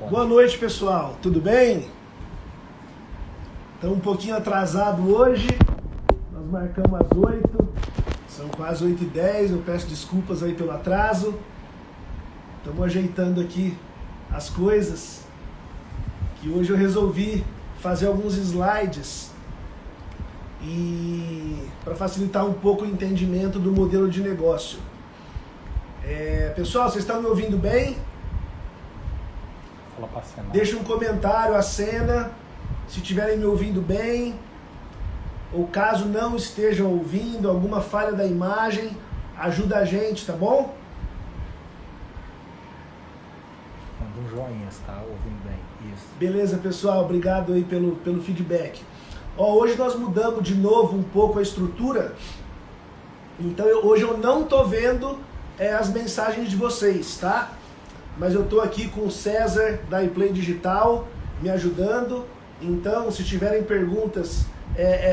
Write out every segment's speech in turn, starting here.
microfone. Boa noite, pessoal. Tudo bem? Estamos um pouquinho atrasado hoje. Nós marcamos às 8. São quase 8h10. Eu peço desculpas aí pelo atraso. Estamos ajeitando aqui as coisas. Que hoje eu resolvi fazer alguns slides e para facilitar um pouco o entendimento do modelo de negócio. Pessoal, vocês estão me ouvindo bem? Fala pra cena. Deixa um comentário, acena, se estiverem me ouvindo bem, ou caso não estejam ouvindo, alguma falha da imagem, ajuda a gente, tá bom? Manda um joinha, se tá ouvindo bem. Isso. Beleza, pessoal, obrigado aí pelo feedback. Hoje nós mudamos de novo um pouco a estrutura, então hoje eu não tô vendo as mensagens de vocês, tá? Mas eu tô aqui com o César da iPlay Digital me ajudando, então se tiverem perguntas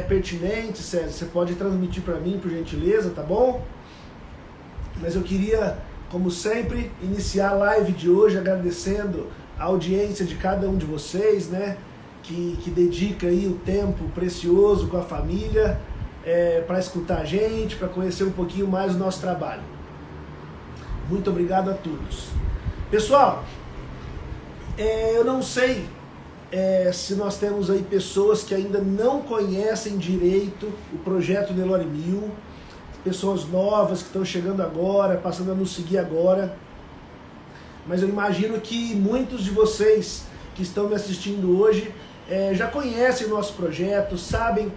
pertinentes, César, você pode transmitir para mim, por gentileza, tá bom? Mas eu queria, como sempre, iniciar a live de hoje agradecendo a audiência de cada um de vocês, né? Que dedica aí o tempo precioso com a família para escutar a gente, para conhecer um pouquinho mais o nosso trabalho. Muito obrigado a todos. Pessoal, eu não sei se nós temos aí pessoas que ainda não conhecem direito o projeto Nelore 1000, pessoas novas que estão chegando agora, passando a nos seguir agora, mas eu imagino que muitos de vocês que estão me assistindo hoje já conhecem o nosso projeto, sabem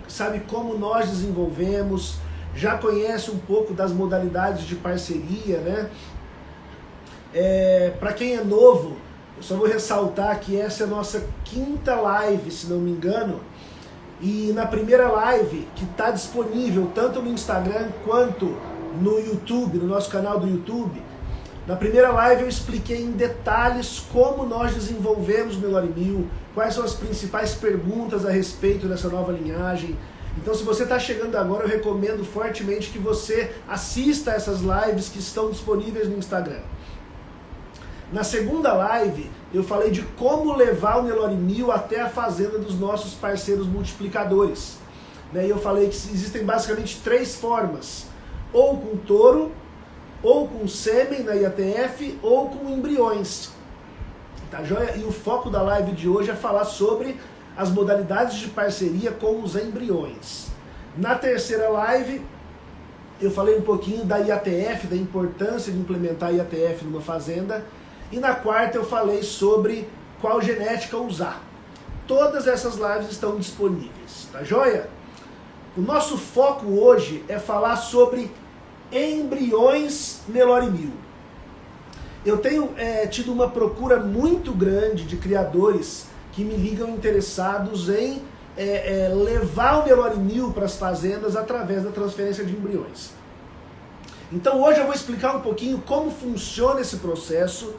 como nós desenvolvemos, já conhecem um pouco das modalidades de parceria, né? Para quem é novo, eu só vou ressaltar que essa é a nossa 5ª live, se não me engano, e na primeira live, que está disponível tanto no Instagram quanto no YouTube, no nosso canal do YouTube, na primeira live eu expliquei em detalhes como nós desenvolvemos o Nelore 1000, quais são as principais perguntas a respeito dessa nova linhagem. Então, se você está chegando agora, eu recomendo fortemente que você assista essas lives que estão disponíveis no Instagram. Na segunda live, eu falei de como levar o Nelore 1000 até a fazenda dos nossos parceiros multiplicadores. E eu falei que existem basicamente 3 formas: ou com touro, ou com sêmen na IATF, ou com embriões. Tá joia? E o foco da live de hoje é falar sobre as modalidades de parceria com os embriões. Na terceira live, eu falei um pouquinho da IATF, da importância de implementar a IATF numa fazenda. E na quarta eu falei sobre qual genética usar. Todas essas lives estão disponíveis, tá joia? O nosso foco hoje é falar sobre embriões Nelore 1000. Eu tenho tido uma procura muito grande de criadores que me ligam interessados em levar o Nelore 1000 para as fazendas através da transferência de embriões. Então hoje eu vou explicar um pouquinho como funciona esse processo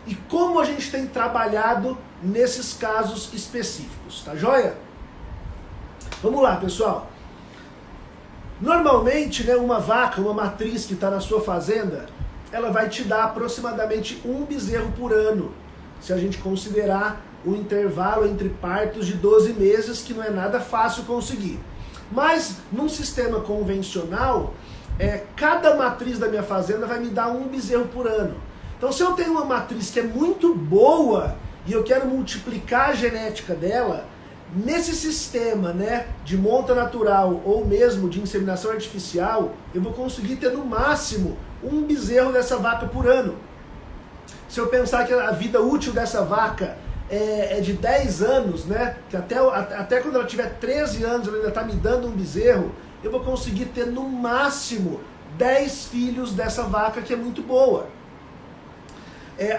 e como a gente tem trabalhado nesses casos específicos, tá joia? Vamos lá, pessoal. Normalmente, né, uma vaca, uma matriz que está na sua fazenda, ela vai te dar aproximadamente 1 bezerro por ano, se a gente considerar o intervalo entre partos de 12 meses, que não é nada fácil conseguir. Mas, num sistema convencional, cada matriz da minha fazenda vai me dar 1 bezerro por ano. Então, se eu tenho uma matriz que é muito boa e eu quero multiplicar a genética dela, nesse sistema, né, de monta natural ou mesmo de inseminação artificial, eu vou conseguir ter no máximo 1 bezerro dessa vaca por ano. Se eu pensar que a vida útil dessa vaca é de 10 anos, né, que até quando ela tiver 13 anos ela ainda está me dando 1 bezerro, eu vou conseguir ter no máximo 10 filhos dessa vaca, que é muito boa.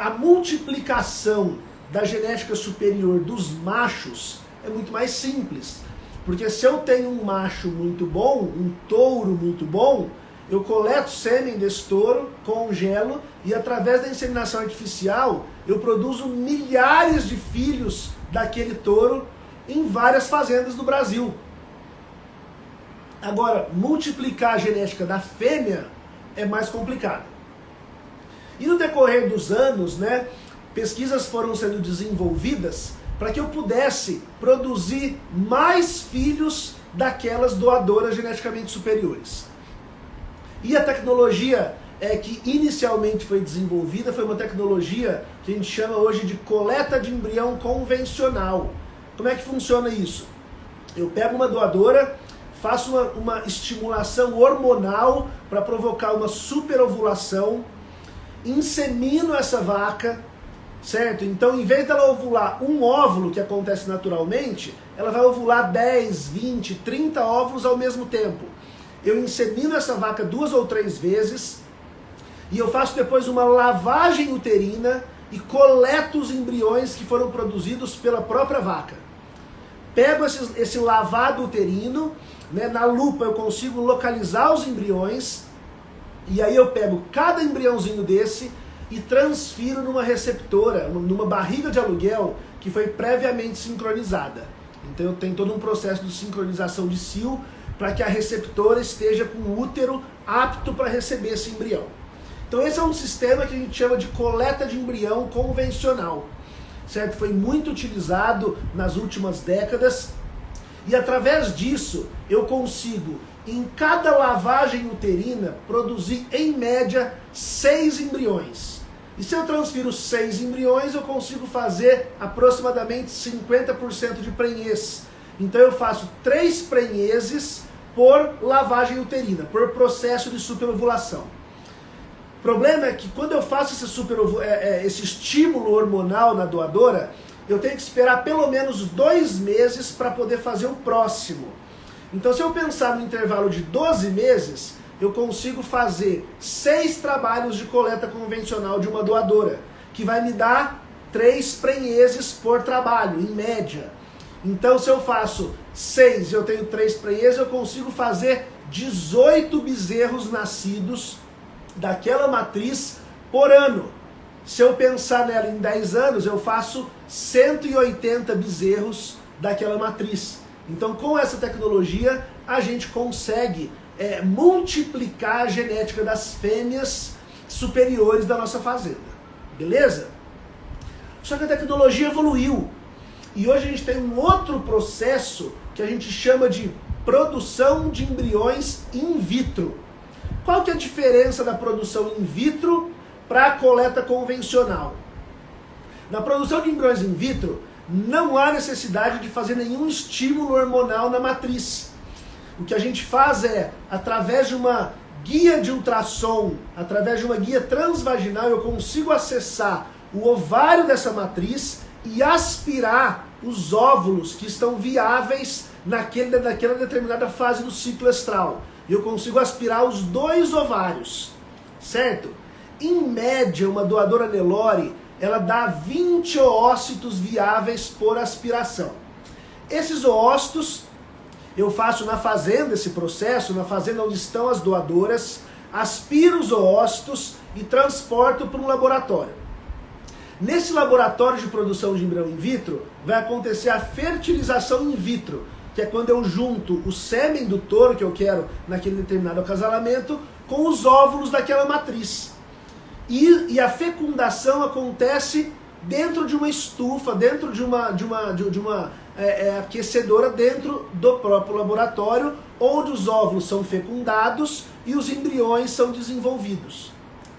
A multiplicação da genética superior dos machos é muito mais simples, porque se eu tenho um macho muito bom, um touro muito bom, eu coleto sêmen desse touro, congelo e através da inseminação artificial eu produzo milhares de filhos daquele touro em várias fazendas do Brasil. Agora, multiplicar a genética da fêmea é mais complicado. E no decorrer dos anos, né, pesquisas foram sendo desenvolvidas para que eu pudesse produzir mais filhos daquelas doadoras geneticamente superiores. E a tecnologia que inicialmente foi desenvolvida foi uma tecnologia que a gente chama hoje de coleta de embrião convencional. Como é que funciona isso? Eu pego uma doadora, faço uma estimulação hormonal para provocar uma superovulação, insemino essa vaca, certo? Então, em vez dela ovular um óvulo, que acontece naturalmente, ela vai ovular 10, 20, 30 óvulos ao mesmo tempo. Eu insemino essa vaca 2 ou 3 vezes e eu faço depois uma lavagem uterina e coleto os embriões que foram produzidos pela própria vaca. Pego esse lavado uterino, né, na lupa eu consigo localizar os embriões e aí eu pego cada embriãozinho desse e transfiro numa receptora, numa barriga de aluguel que foi previamente sincronizada. Então eu tenho todo um processo de sincronização de cio para que a receptora esteja com o útero apto para receber esse embrião. Então esse é um sistema que a gente chama de coleta de embrião convencional, certo? Foi muito utilizado nas últimas décadas e através disso eu consigo, em cada lavagem uterina, produzir em média 6 embriões. E se eu transfiro 6 embriões, eu consigo fazer aproximadamente 50% de prenhez. Então eu faço 3 prenhezes por lavagem uterina, por processo de superovulação. O problema é que quando eu faço esse estímulo hormonal na doadora, eu tenho que esperar pelo menos 2 meses para poder fazer o próximo. Então se eu pensar no intervalo de 12 meses, eu consigo fazer 6 trabalhos de coleta convencional de uma doadora, que vai me dar 3 prenhezes por trabalho, em média. Então se eu faço 6 e eu tenho 3 prenhezes, eu consigo fazer 18 bezerros nascidos daquela matriz por ano. Se eu pensar nela em 10 anos, eu faço 180 bezerros daquela matriz. Então com essa tecnologia a gente consegue multiplicar a genética das fêmeas superiores da nossa fazenda. Beleza? Só que a tecnologia evoluiu. E hoje a gente tem um outro processo que a gente chama de produção de embriões in vitro. Qual que é a diferença da produção in vitro para a coleta convencional? Na produção de embriões in vitro, não há necessidade de fazer nenhum estímulo hormonal na matriz. O que a gente faz é, através de uma guia de ultrassom, através de uma guia transvaginal, eu consigo acessar o ovário dessa matriz e aspirar os óvulos que estão viáveis naquela determinada fase do ciclo estral. Eu consigo aspirar os 2 ovários, certo? Em média, uma doadora Nelore, ela dá 20 oócitos viáveis por aspiração. Esses oócitos, eu faço na fazenda esse processo, na fazenda onde estão as doadoras, aspiro os oócitos e transporto para um laboratório. Nesse laboratório de produção de embrião in vitro, vai acontecer a fertilização in vitro, que é quando eu junto o sêmen do touro que eu quero naquele determinado acasalamento com os óvulos daquela matriz. E a fecundação acontece dentro de uma estufa, dentro de uma aquecedora dentro do próprio laboratório, onde os óvulos são fecundados e os embriões são desenvolvidos.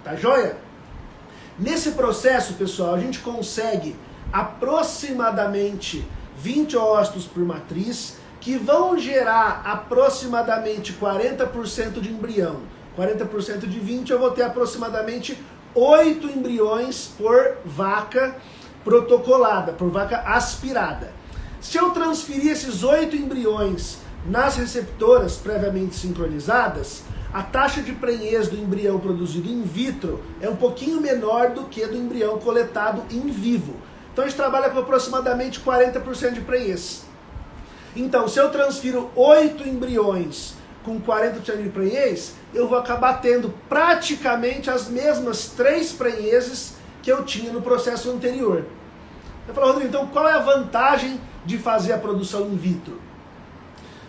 Tá joia? Nesse processo, pessoal, a gente consegue aproximadamente 20 ócitos por matriz, que vão gerar aproximadamente 40% de embrião. 40% de 20, eu vou ter aproximadamente 8 embriões por vaca protocolada, por vaca aspirada. Se eu transferir esses 8 embriões nas receptoras previamente sincronizadas, a taxa de prenhez do embrião produzido in vitro é um pouquinho menor do que do embrião coletado in vivo. Então a gente trabalha com aproximadamente 40% de prenhez. Então, se eu transfiro 8 embriões com 40% de prenhez, eu vou acabar tendo praticamente as mesmas 3 prenhezes que eu tinha no processo anterior. Eu falo, Rodrigo, então qual é a vantagem de fazer a produção in vitro?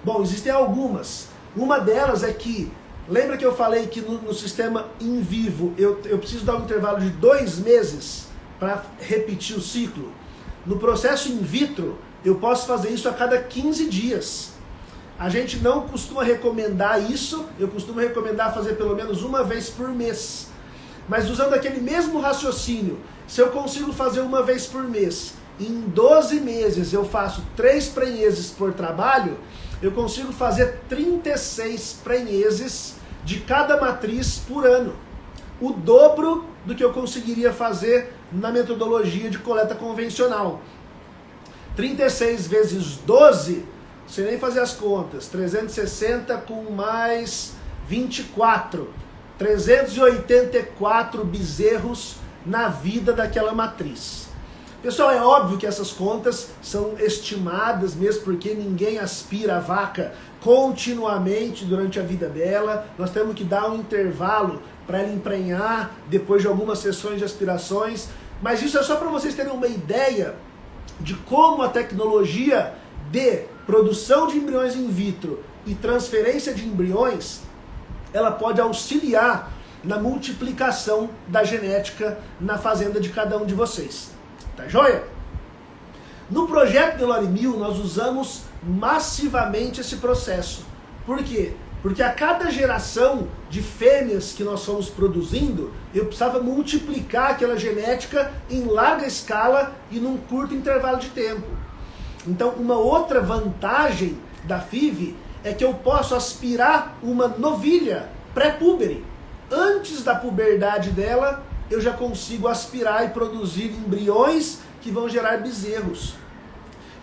Bom, existem algumas. Uma delas é que, lembra que eu falei que no sistema in vivo eu preciso dar um intervalo de 2 meses para repetir o ciclo. No processo in vitro, eu posso fazer isso a cada 15 dias. A gente não costuma recomendar isso, eu costumo recomendar fazer pelo menos uma vez por mês. Mas usando aquele mesmo raciocínio, se eu consigo fazer uma vez por mês, em 12 meses eu faço 3 prenheses por trabalho, eu consigo fazer 36 prenheses de cada matriz por ano. O dobro do que eu conseguiria fazer na metodologia de coleta convencional. 36 vezes 12, sem nem fazer as contas, 360 com mais 24, 384 bezerros na vida daquela matriz. Pessoal, é óbvio que essas contas são estimadas mesmo porque ninguém aspira a vaca continuamente durante a vida dela. Nós temos que dar um intervalo para ela emprenhar depois de algumas sessões de aspirações. Mas isso é só para vocês terem uma ideia de como a tecnologia de produção de embriões in vitro e transferência de embriões, ela pode auxiliar na multiplicação da genética na fazenda de cada um de vocês. Tá joia? No projeto Nelore 1000 nós usamos massivamente esse processo. Por quê? Porque a cada geração de fêmeas que nós fomos produzindo, eu precisava multiplicar aquela genética em larga escala e num curto intervalo de tempo. Então, uma outra vantagem da FIV é que eu posso aspirar uma novilha pré-púbere. Antes da puberdade dela, eu já consigo aspirar e produzir embriões que vão gerar bezerros.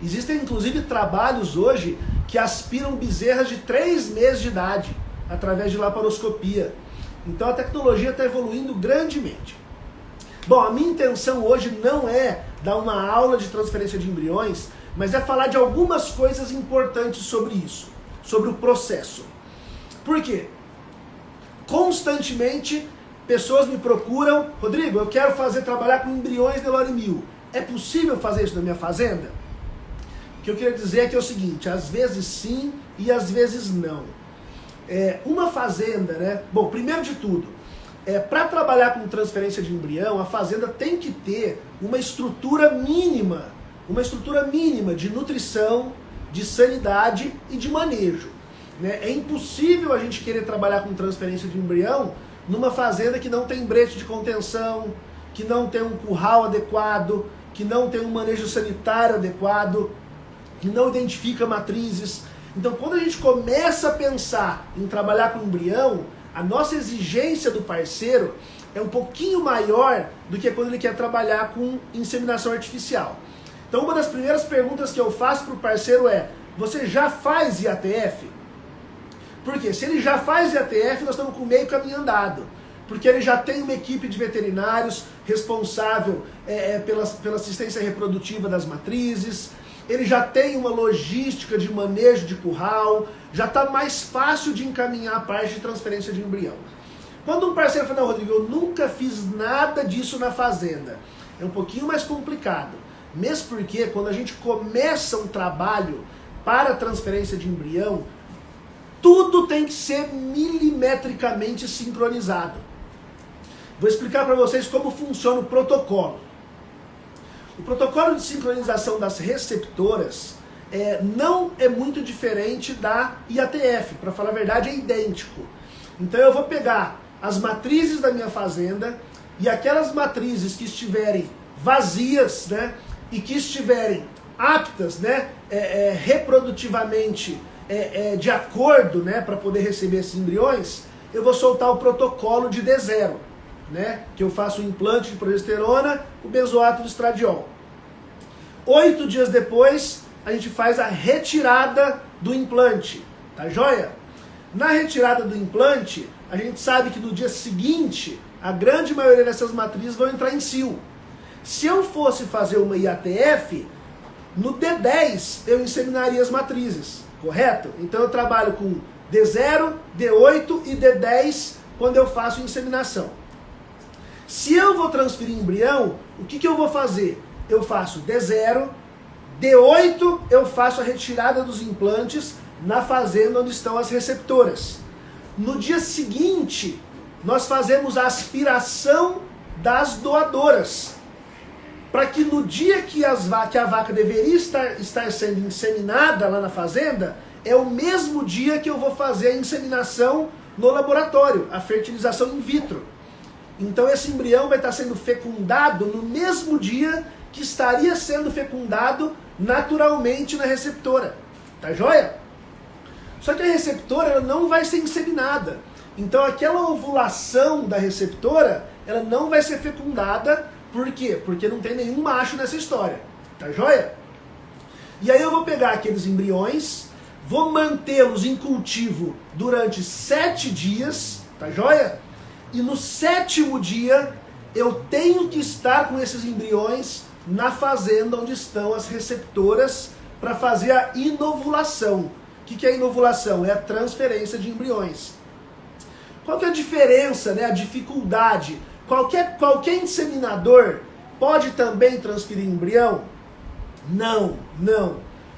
Existem inclusive trabalhos hoje que aspiram bezerras de 3 meses de idade, através de laparoscopia. Então a tecnologia está evoluindo grandemente. Bom, a minha intenção hoje não é dar uma aula de transferência de embriões, mas é falar de algumas coisas importantes sobre isso, sobre o processo. Por quê? Constantemente pessoas me procuram, Rodrigo, eu quero trabalhar com embriões Nelore 1000. É possível fazer isso na minha fazenda? O que eu queria dizer é que é o seguinte, às vezes sim e às vezes não. Uma fazenda, né? Bom, primeiro de tudo, para trabalhar com transferência de embrião, a fazenda tem que ter uma estrutura mínima de nutrição, de sanidade e de manejo. Né? É impossível a gente querer trabalhar com transferência de embrião numa fazenda que não tem brete de contenção, que não tem um curral adequado, que não tem um manejo sanitário adequado, que não identifica matrizes. Então, quando a gente começa a pensar em trabalhar com embrião, a nossa exigência do parceiro é um pouquinho maior do que quando ele quer trabalhar com inseminação artificial. Então, uma das primeiras perguntas que eu faço para o parceiro é: você já faz IATF? Porque se ele já faz IATF, nós estamos com meio caminho andado. Porque ele já tem uma equipe de veterinários responsável pela assistência reprodutiva das matrizes, ele já tem uma logística de manejo de curral, já está mais fácil de encaminhar a parte de transferência de embrião. Quando um parceiro fala, não, Rodrigo, eu nunca fiz nada disso na fazenda, é um pouquinho mais complicado. Mesmo porque quando a gente começa um trabalho para transferência de embrião, tudo tem que ser milimetricamente sincronizado. Vou explicar para vocês como funciona o protocolo. O protocolo de sincronização das receptoras não é muito diferente da IATF, para falar a verdade é idêntico. Então eu vou pegar as matrizes da minha fazenda e aquelas matrizes que estiverem vazias, né, e que estiverem aptas, né, reprodutivamente de acordo, né, para poder receber esses embriões, eu vou soltar o protocolo de D0. Né, que eu faço o implante de progesterona, o benzoato do estradiol. 8 dias depois, a gente faz a retirada do implante, tá joia? Na retirada do implante, a gente sabe que no dia seguinte, a grande maioria dessas matrizes vão entrar em cio. Se eu fosse fazer uma IATF, no D10 eu inseminaria as matrizes, correto? Então eu trabalho com D0, D8 e D10 quando eu faço inseminação. Se eu vou transferir embrião, o que eu vou fazer? Eu faço D0, D8 eu faço a retirada dos implantes na fazenda onde estão as receptoras. No dia seguinte, nós fazemos a aspiração das doadoras. para que no dia que a vaca deveria estar sendo inseminada lá na fazenda, é o mesmo dia que eu vou fazer a inseminação no laboratório, a fertilização in vitro. Então esse embrião vai estar sendo fecundado no mesmo dia que estaria sendo fecundado naturalmente na receptora. Tá joia? Só que a receptora ela não vai ser inseminada. Então aquela ovulação da receptora, ela não vai ser fecundada. Por quê? Porque não tem nenhum macho nessa história. Tá joia? E aí eu vou pegar aqueles embriões, vou mantê-los em cultivo durante 7 dias, tá joia? E no 7º dia eu tenho que estar com esses embriões na fazenda onde estão as receptoras para fazer a inovulação. O que é inovulação? É a transferência de embriões. Qual que é a diferença, né, a dificuldade? Qualquer inseminador pode também transferir embrião? Não.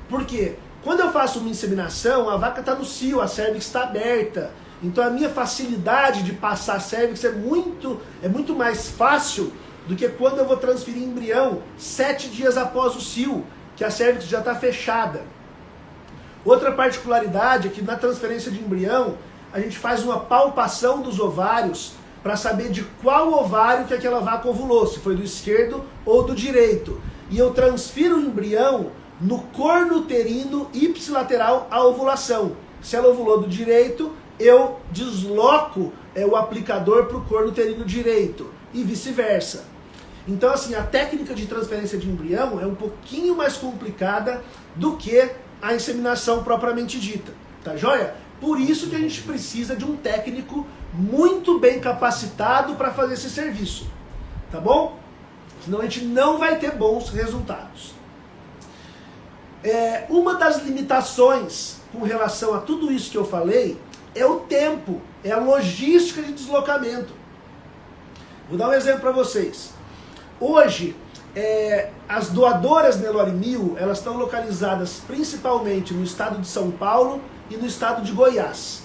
Por quê? Quando eu faço uma inseminação, a vaca está no cio, a cérvix está aberta. Então a minha facilidade de passar a cérvix é muito mais fácil do que quando eu vou transferir embrião 7 dias após o cio, que a cérvix já está fechada. Outra particularidade é que na transferência de embrião, a gente faz uma palpação dos ovários para saber de qual ovário que aquela vaca ovulou, se foi do esquerdo ou do direito. E eu transfiro o embrião no corno uterino ipsilateral à ovulação. Se ela ovulou do direito, eu desloco o aplicador para o corno uterino direito e vice-versa. Então assim, a técnica de transferência de embrião é um pouquinho mais complicada do que a inseminação propriamente dita, tá joia? Por isso que a gente precisa de um técnico muito bem capacitado para fazer esse serviço, tá bom? Senão a gente não vai ter bons resultados. Uma das limitações com relação a tudo isso que eu falei é o tempo, é a logística de deslocamento. Vou dar um exemplo para vocês. Hoje, as doadoras Nelore Mil, elas estão localizadas principalmente no estado de São Paulo e no estado de Goiás.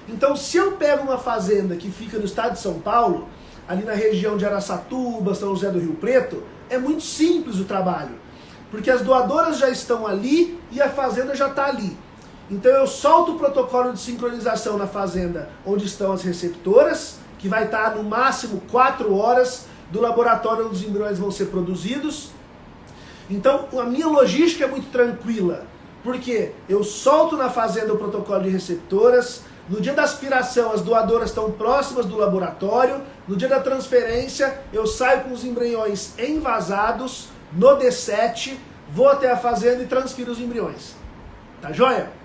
Então, se eu pego uma fazenda que fica no estado de São Paulo, ali na região de Araçatuba, São José do Rio Preto, é muito simples o trabalho, porque as doadoras já estão ali e a fazenda já está ali. Então eu solto o protocolo de sincronização na fazenda onde estão as receptoras, que vai estar no máximo 4 horas do laboratório onde os embriões vão ser produzidos. Então a minha logística é muito tranquila, porque eu solto na fazenda o protocolo de receptoras, no dia da aspiração as doadoras estão próximas do laboratório, no dia da transferência eu saio com os embriões envasados no D7, vou até a fazenda e transfiro os embriões. Tá joia?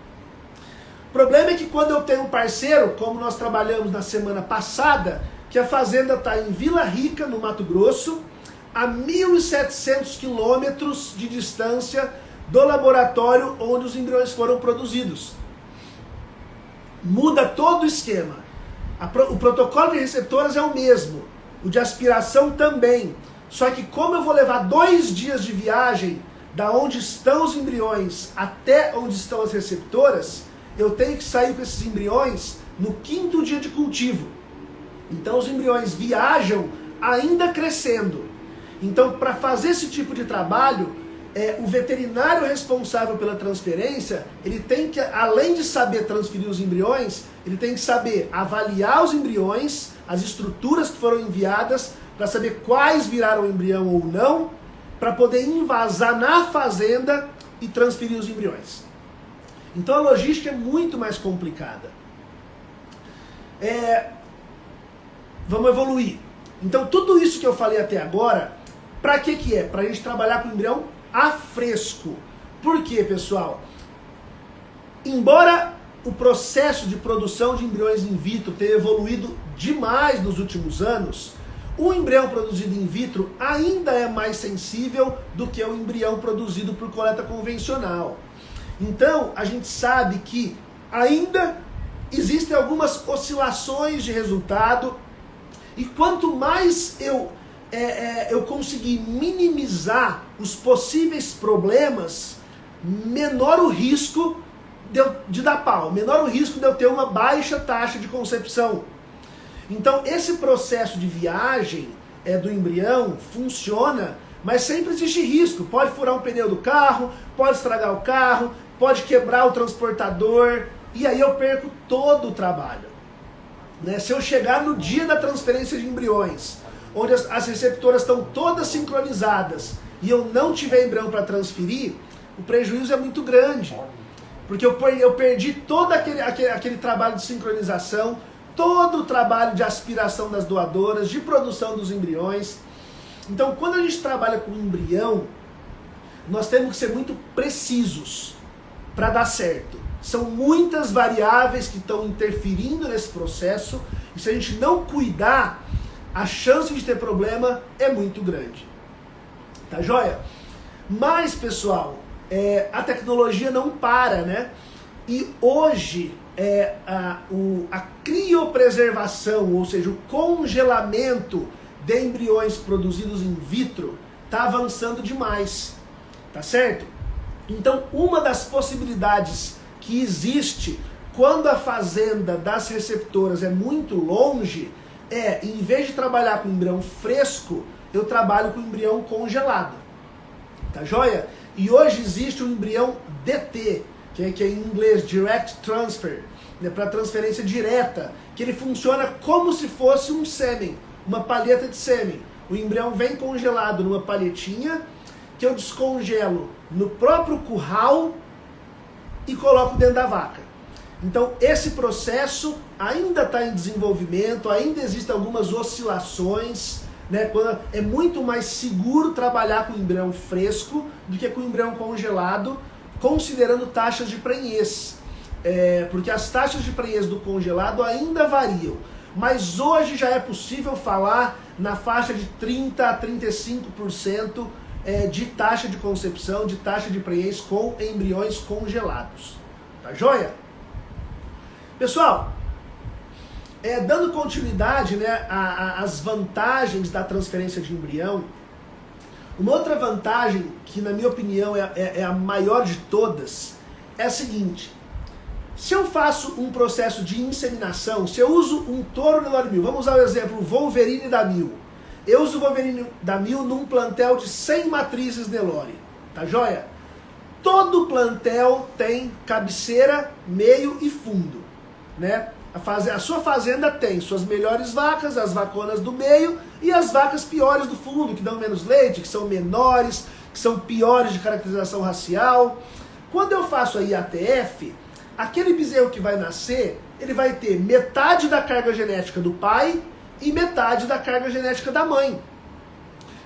O problema é que quando eu tenho um parceiro, como nós trabalhamos na semana passada, que a fazenda está em Vila Rica, no Mato Grosso, a 1.700 quilômetros de distância do laboratório onde os embriões foram produzidos. Muda todo o esquema. O protocolo de receptoras é o mesmo, o de aspiração também. Só que como eu vou levar 2 dias de viagem da onde estão os embriões até onde estão as receptoras, eu tenho que sair com esses embriões no 5º dia de cultivo. Então os embriões viajam ainda crescendo. Então para fazer esse tipo de trabalho, o veterinário responsável pela transferência, ele tem que, além de saber transferir os embriões, ele tem que saber avaliar os embriões, as estruturas que foram enviadas, para saber quais viraram embrião ou não, para poder invasar na fazenda e transferir os embriões. Então a logística é muito mais complicada. Vamos evoluir. Então tudo isso que eu falei até agora, para que é? Para a gente trabalhar com embrião a fresco. Por quê, pessoal? Embora o processo de produção de embriões in vitro tenha evoluído demais nos últimos anos, o embrião produzido in vitro ainda é mais sensível do que o embrião produzido por coleta convencional. Então, a gente sabe que ainda existem algumas oscilações de resultado, e quanto mais eu conseguir minimizar os possíveis problemas, menor o risco de dar pau, menor o risco de eu ter uma baixa taxa de concepção. Então esse processo de viagem do embrião funciona Mas sempre existe risco, pode furar um pneu do carro, pode estragar o carro, pode quebrar o transportador, e aí eu perco todo o trabalho. Né? Se eu chegar no dia da transferência de embriões, onde as receptoras estão todas sincronizadas, e eu não tiver embrião para transferir, o prejuízo é muito grande. Porque eu perdi todo aquele trabalho de sincronização, todo o trabalho de aspiração das doadoras, de produção dos embriões. Então, quando a gente trabalha com embrião, nós temos que ser muito precisos para dar certo. São muitas variáveis que estão interferindo nesse processo, e se a gente não cuidar, a chance de ter problema é muito grande. Tá joia? Mas, pessoal, a tecnologia não para, né? E hoje a criopreservação, ou seja, o congelamento de embriões produzidos in vitro está avançando demais, tá certo? Então, uma das possibilidades que existe quando a fazenda das receptoras é muito longe em vez de trabalhar com embrião fresco, eu trabalho com embrião congelado, tá joia? E hoje existe um embrião DT, que é em inglês Direct Transfer, né, para transferência direta, que ele funciona como se fosse um sêmen, uma palheta de sêmen. O embrião vem congelado numa palhetinha, que eu descongelo no próprio curral e coloco dentro da vaca. Então esse processo ainda está em desenvolvimento, ainda existem algumas oscilações, né? É muito mais seguro trabalhar com embrião fresco do que com embrião congelado, considerando taxas de prenhez. Porque as taxas de prenhez do congelado ainda variam. Mas hoje já é possível falar na faixa de 30% a 35% de taxa de concepção, de taxa de prenhez com embriões congelados. Tá joia? Pessoal, dando continuidade, né, às vantagens da transferência de embrião, uma outra vantagem, que na minha opinião é a maior de todas, é a seguinte: se eu faço um processo de inseminação, se eu uso um touro Nelore 1000, vamos usar o exemplo, o Wolverine da 1000. Eu uso o Wolverine da 1000 num plantel de 100 matrizes Nelore, tá joia? Todo plantel tem cabeceira, meio e fundo, né? A sua fazenda tem suas melhores vacas, as vaconas do meio e as vacas piores do fundo, que dão menos leite, que são menores, que são piores de caracterização racial. Quando eu faço a IATF, aquele bezerro que vai nascer, ele vai ter metade da carga genética do pai e metade da carga genética da mãe.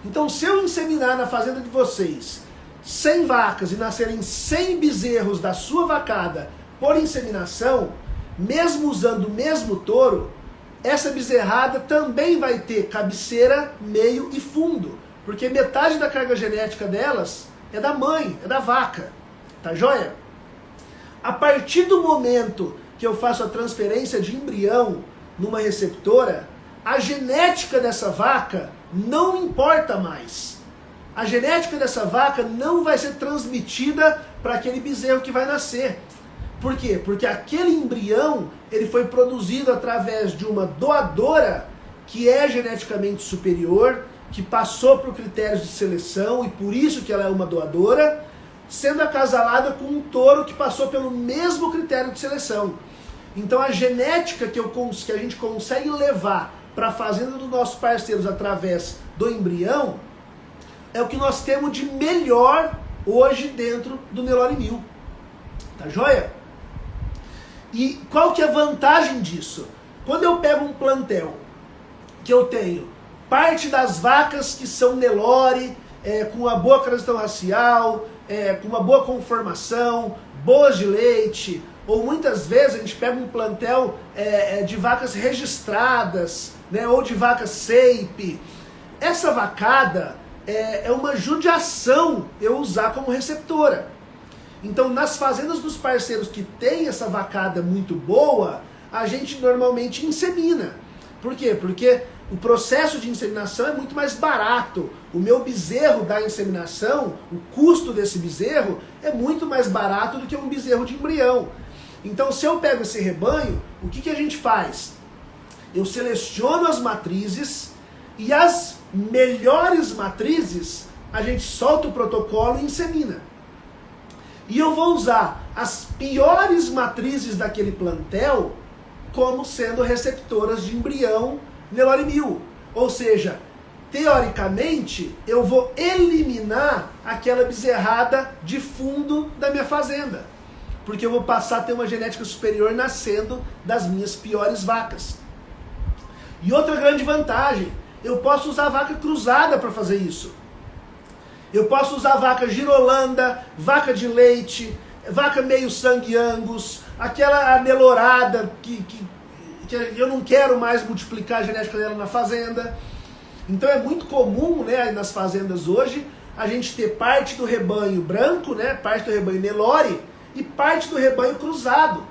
Então, se eu inseminar na fazenda de vocês 100 vacas e nascerem 100 bezerros da sua vacada por inseminação, mesmo usando o mesmo touro, essa bezerrada também vai ter cabeceira, meio e fundo, porque metade da carga genética delas é da mãe, é da vaca, tá joia? A partir do momento que eu faço a transferência de embrião numa receptora, a genética dessa vaca não importa mais. A genética dessa vaca não vai ser transmitida para aquele bezerro que vai nascer. Por quê? Porque aquele embrião ele foi produzido através de uma doadora que é geneticamente superior, que passou por critérios de seleção e por isso que ela é uma doadora, sendo acasalada com um touro que passou pelo mesmo critério de seleção. Então a genética que a gente consegue levar para a fazenda dos nossos parceiros através do embrião é o que nós temos de melhor hoje dentro do Nelore 1000. Tá joia? E qual que é a vantagem disso? Quando eu pego um plantel que eu tenho parte das vacas que são Nelore, com uma boa caracterização racial, com uma boa conformação, boas de leite, ou muitas vezes a gente pega um plantel de vacas registradas, né, ou de vacas SEIP. Essa vacada é uma judiação eu usar como receptora. Então, nas fazendas dos parceiros que tem essa vacada muito boa, a gente normalmente insemina. Por quê? Porque o processo de inseminação é muito mais barato. O meu bezerro da inseminação, o custo desse bezerro é muito mais barato do que um bezerro de embrião. Então, se eu pego esse rebanho, o que a gente faz? Eu seleciono as matrizes e as melhores matrizes a gente solta o protocolo e insemina. E eu vou usar as piores matrizes daquele plantel como sendo receptoras de embrião Nelore 1000. Ou seja, teoricamente, eu vou eliminar aquela bezerrada de fundo da minha fazenda. Porque eu vou passar a ter uma genética superior nascendo das minhas piores vacas. E outra grande vantagem, eu posso usar vaca cruzada para fazer isso. Eu posso usar vaca girolanda, vaca de leite, vaca meio sangue Angus, aquela anelorada que eu não quero mais multiplicar a genética dela na fazenda. Então é muito comum, né, nas fazendas hoje, a gente ter parte do rebanho branco, né, parte do rebanho Nelore e parte do rebanho cruzado.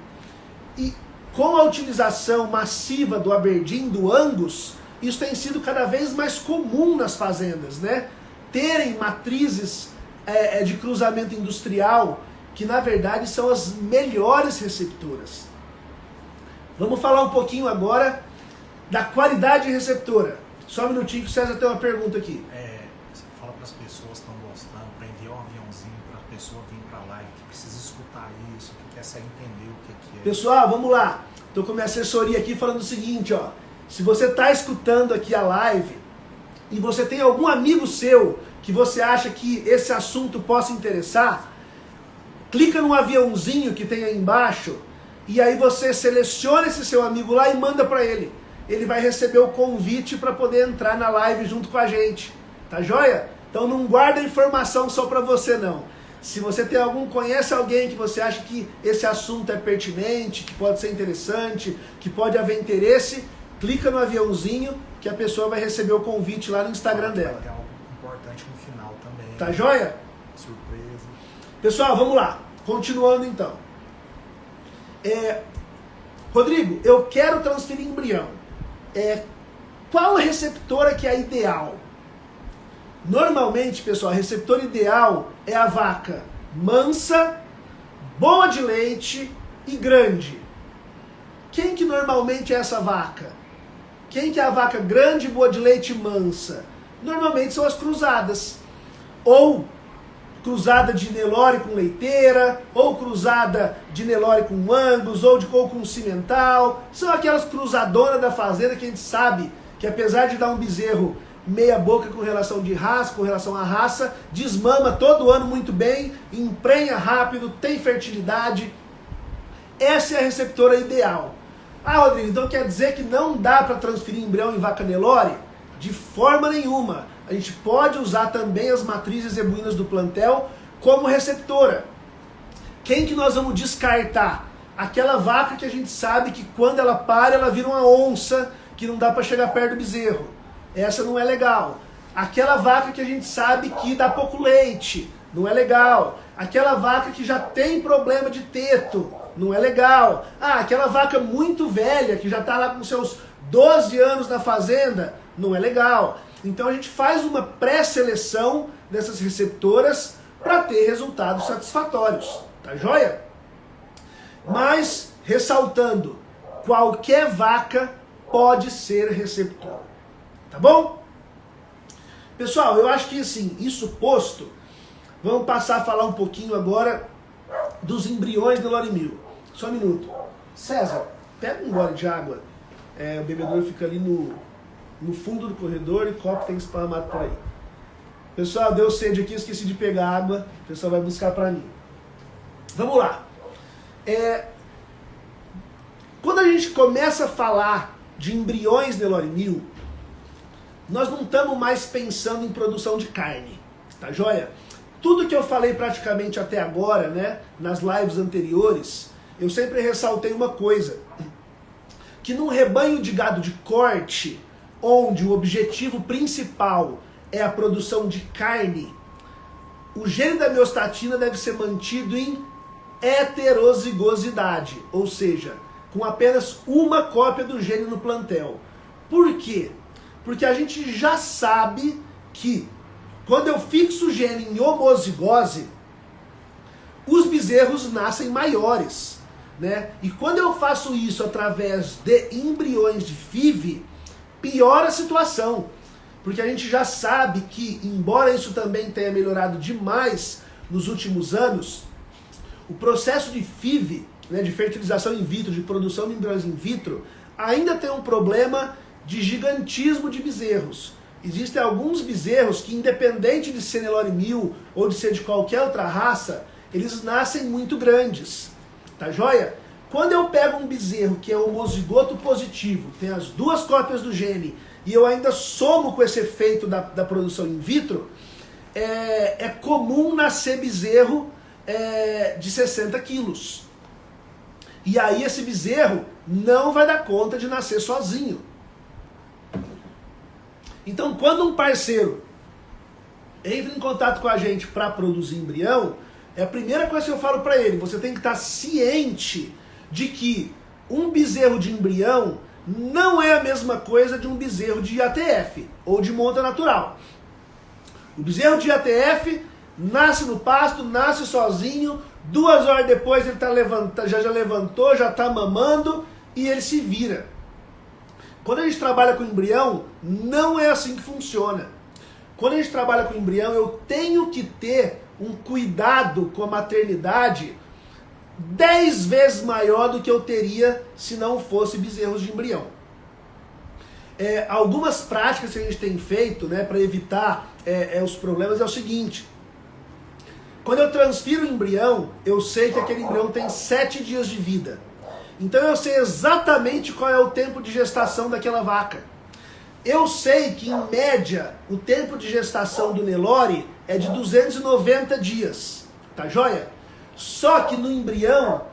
E com a utilização massiva do Aberdeen, do Angus, isso tem sido cada vez mais comum nas fazendas, né? Terem matrizes de cruzamento industrial, que na verdade são as melhores receptoras. Vamos falar um pouquinho agora da qualidade receptora. Só um minutinho que o César tem uma pergunta aqui. Você fala para as pessoas que estão gostando, para enviar um aviãozinho para a pessoa vir para a live, que precisa escutar isso, que quer saber entender o que é. Pessoal, vamos lá. Estou com a minha assessoria aqui falando o seguinte, ó. Se você está escutando aqui a live e você tem algum amigo seu que você acha que esse assunto possa interessar, clica no aviãozinho que tem aí embaixo e aí você seleciona esse seu amigo lá e manda para ele. Ele vai receber o convite para poder entrar na live junto com a gente. Tá joia? Então não guarda informação só para você não. Se você conhece alguém que você acha que esse assunto é pertinente, que pode ser interessante, que pode haver interesse, clica no aviãozinho que a pessoa vai receber o convite lá no Instagram dela. Vai ter algo importante no final também. Tá joia? Surpresa. Pessoal, vamos lá. Continuando então. Rodrigo, eu quero transferir embrião. Qual receptora que é ideal? Normalmente, pessoal, a receptora ideal é a vaca mansa, boa de leite e grande. Quem que normalmente é essa vaca? Quem que é a vaca grande, boa de leite e mansa? Normalmente são as cruzadas. Ou cruzada de Nelore com leiteira, ou cruzada de Nelore com Angus, ou com cimental. São aquelas cruzadoras da fazenda que a gente sabe que apesar de dar um bezerro meia boca com relação à raça, desmama todo ano muito bem, emprenha rápido, tem fertilidade. Essa é a receptora ideal. Ah, Rodrigo, então quer dizer que não dá para transferir embrião em vaca Nelore? De forma nenhuma. A gente pode usar também as matrizes zebuínas do plantel como receptora. Quem que nós vamos descartar? Aquela vaca que a gente sabe que quando ela para, ela vira uma onça, que não dá para chegar perto do bezerro. Essa não é legal. Aquela vaca que a gente sabe que dá pouco leite, não é legal. Aquela vaca que já tem problema de teto, não é legal. Ah, aquela vaca muito velha, que já está lá com seus 12 anos na fazenda, não é legal. Então a gente faz uma pré-seleção dessas receptoras para ter resultados satisfatórios, tá joia? Mas, ressaltando, qualquer vaca pode ser receptor, tá bom? Pessoal, eu acho que assim, isso posto, vamos passar a falar um pouquinho agora dos embriões Nelore 1000. Só um minuto. César, pega um gole de água. O bebedouro fica ali no fundo do corredor e o copo tem espalhado por aí. Pessoal, deu sede aqui, esqueci de pegar água. O pessoal vai buscar para mim. Vamos lá. Quando a gente começa a falar de embriões Nelore 1000, nós não estamos mais pensando em produção de carne, tá joia? Tudo que eu falei praticamente até agora, né, nas lives anteriores, eu sempre ressaltei uma coisa, que num rebanho de gado de corte, onde o objetivo principal é a produção de carne, o gene da miostatina deve ser mantido em heterozigosidade, ou seja, com apenas uma cópia do gene no plantel. Por quê? Porque a gente já sabe que quando eu fixo o gene em homozigose, os bezerros nascem maiores, né? E quando eu faço isso através de embriões de FIV, piora a situação. porque a gente já sabe que, embora isso também tenha melhorado demais nos últimos anos, o processo de FIV, né, de fertilização in vitro, de produção de embriões in vitro, ainda tem um problema de gigantismo de bezerros. Existem alguns bezerros que, independente de ser Nelore 1000 ou de ser de qualquer outra raça, eles nascem muito grandes, tá joia? Quando eu pego um bezerro que é homozigoto positivo, tem as duas cópias do gene, e eu ainda somo com esse efeito da produção in vitro, é comum nascer bezerro de 60 quilos. E aí esse bezerro não vai dar conta de nascer sozinho. Então, quando um parceiro entra em contato com a gente para produzir embrião, a primeira coisa que eu falo para ele, você tem que estar ciente de que um bezerro de embrião não é a mesma coisa de um bezerro de IATF ou de monta natural. O bezerro de IATF nasce no pasto, nasce sozinho, 2 horas depois ele já levantou, já está mamando e ele se vira. Quando a gente trabalha com embrião, não é assim que funciona. Quando a gente trabalha com embrião, eu tenho que ter um cuidado com a maternidade 10 vezes maior do que eu teria se não fosse bezerros de embrião. Algumas práticas que a gente tem feito, né, para evitar os problemas é o seguinte. Quando eu transfiro o embrião, eu sei que aquele embrião tem 7 dias de vida. Então eu sei exatamente qual é o tempo de gestação daquela vaca. Eu sei que, em média, o tempo de gestação do Nelore é de 290 dias. Tá joia? Só que no embrião,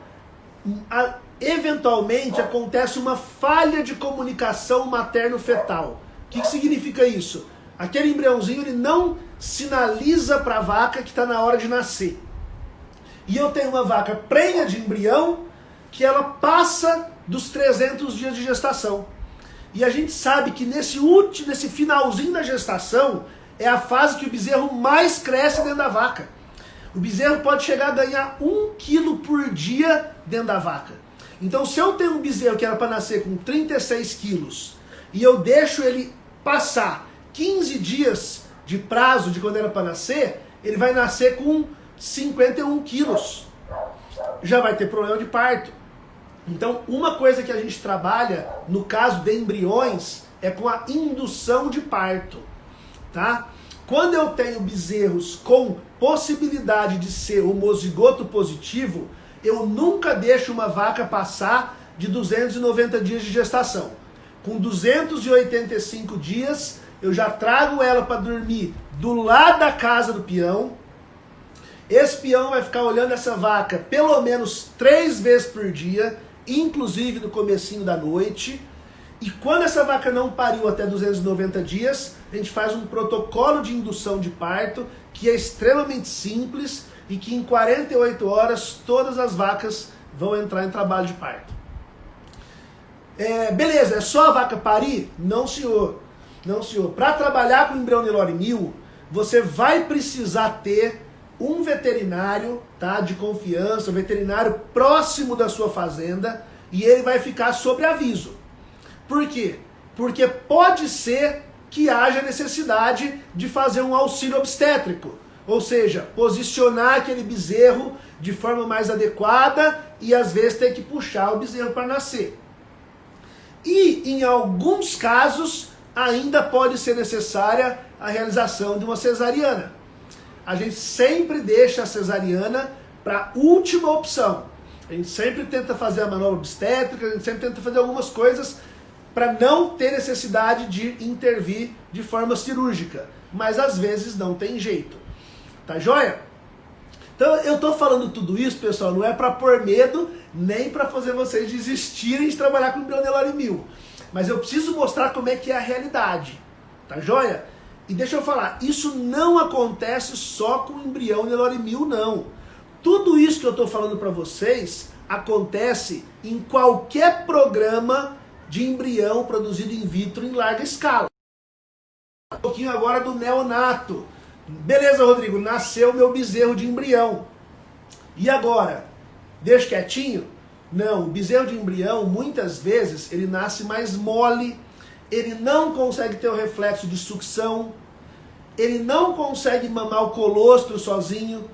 eventualmente acontece uma falha de comunicação materno-fetal. O que significa isso? Aquele embriãozinho ele não sinaliza para a vaca que está na hora de nascer. E eu tenho uma vaca prenha de embrião que ela passa dos 300 dias de gestação. E a gente sabe que nesse finalzinho da gestação é a fase que o bezerro mais cresce dentro da vaca. O bezerro pode chegar a ganhar 1 quilo por dia dentro da vaca. Então, se eu tenho um bezerro que era para nascer com 36 quilos e eu deixo ele passar 15 dias de prazo de quando era para nascer, ele vai nascer com 51 quilos. Já vai ter problema de parto. Então, uma coisa que a gente trabalha, no caso de embriões, é com a indução de parto, tá? Quando eu tenho bezerros com possibilidade de ser homozigoto positivo, eu nunca deixo uma vaca passar de 290 dias de gestação. Com 285 dias, eu já trago ela para dormir do lado da casa do peão. Esse peão vai ficar olhando essa vaca pelo menos 3 vezes por dia, inclusive no comecinho da noite. E quando essa vaca não pariu até 290 dias, a gente faz um protocolo de indução de parto, que é extremamente simples e que em 48 horas todas as vacas vão entrar em trabalho de parto. Beleza, é só a vaca parir? Não, senhor. Não, senhor. Para trabalhar com embrião Nelore 1000, você vai precisar ter um veterinário, tá, de confiança, um veterinário próximo da sua fazenda, e ele vai ficar sob aviso. Por quê? Porque pode ser que haja necessidade de fazer um auxílio obstétrico, ou seja, posicionar aquele bezerro de forma mais adequada e às vezes ter que puxar o bezerro para nascer. E em alguns casos ainda pode ser necessária a realização de uma cesariana. A gente sempre deixa a cesariana para última opção. A gente sempre tenta fazer a manobra obstétrica, a gente sempre tenta fazer algumas coisas para não ter necessidade de intervir de forma cirúrgica. Mas às vezes não tem jeito. Tá joia? Então eu tô falando tudo isso, pessoal, não é para pôr medo, nem para fazer vocês desistirem de trabalhar com embrião Nelore 1000. Mas eu preciso mostrar como é que é a realidade. Tá joia? E deixa eu falar, isso não acontece só com o embrião Nelore 1000, não. Tudo isso que eu estou falando para vocês acontece em qualquer programa de embrião produzido in vitro em larga escala. Um pouquinho agora do neonato. Beleza, Rodrigo, nasceu meu bezerro de embrião. E agora? Deixa quietinho? Não, o bezerro de embrião, muitas vezes, ele nasce mais mole, ele não consegue ter o reflexo de sucção, ele não consegue mamar o colostro sozinho.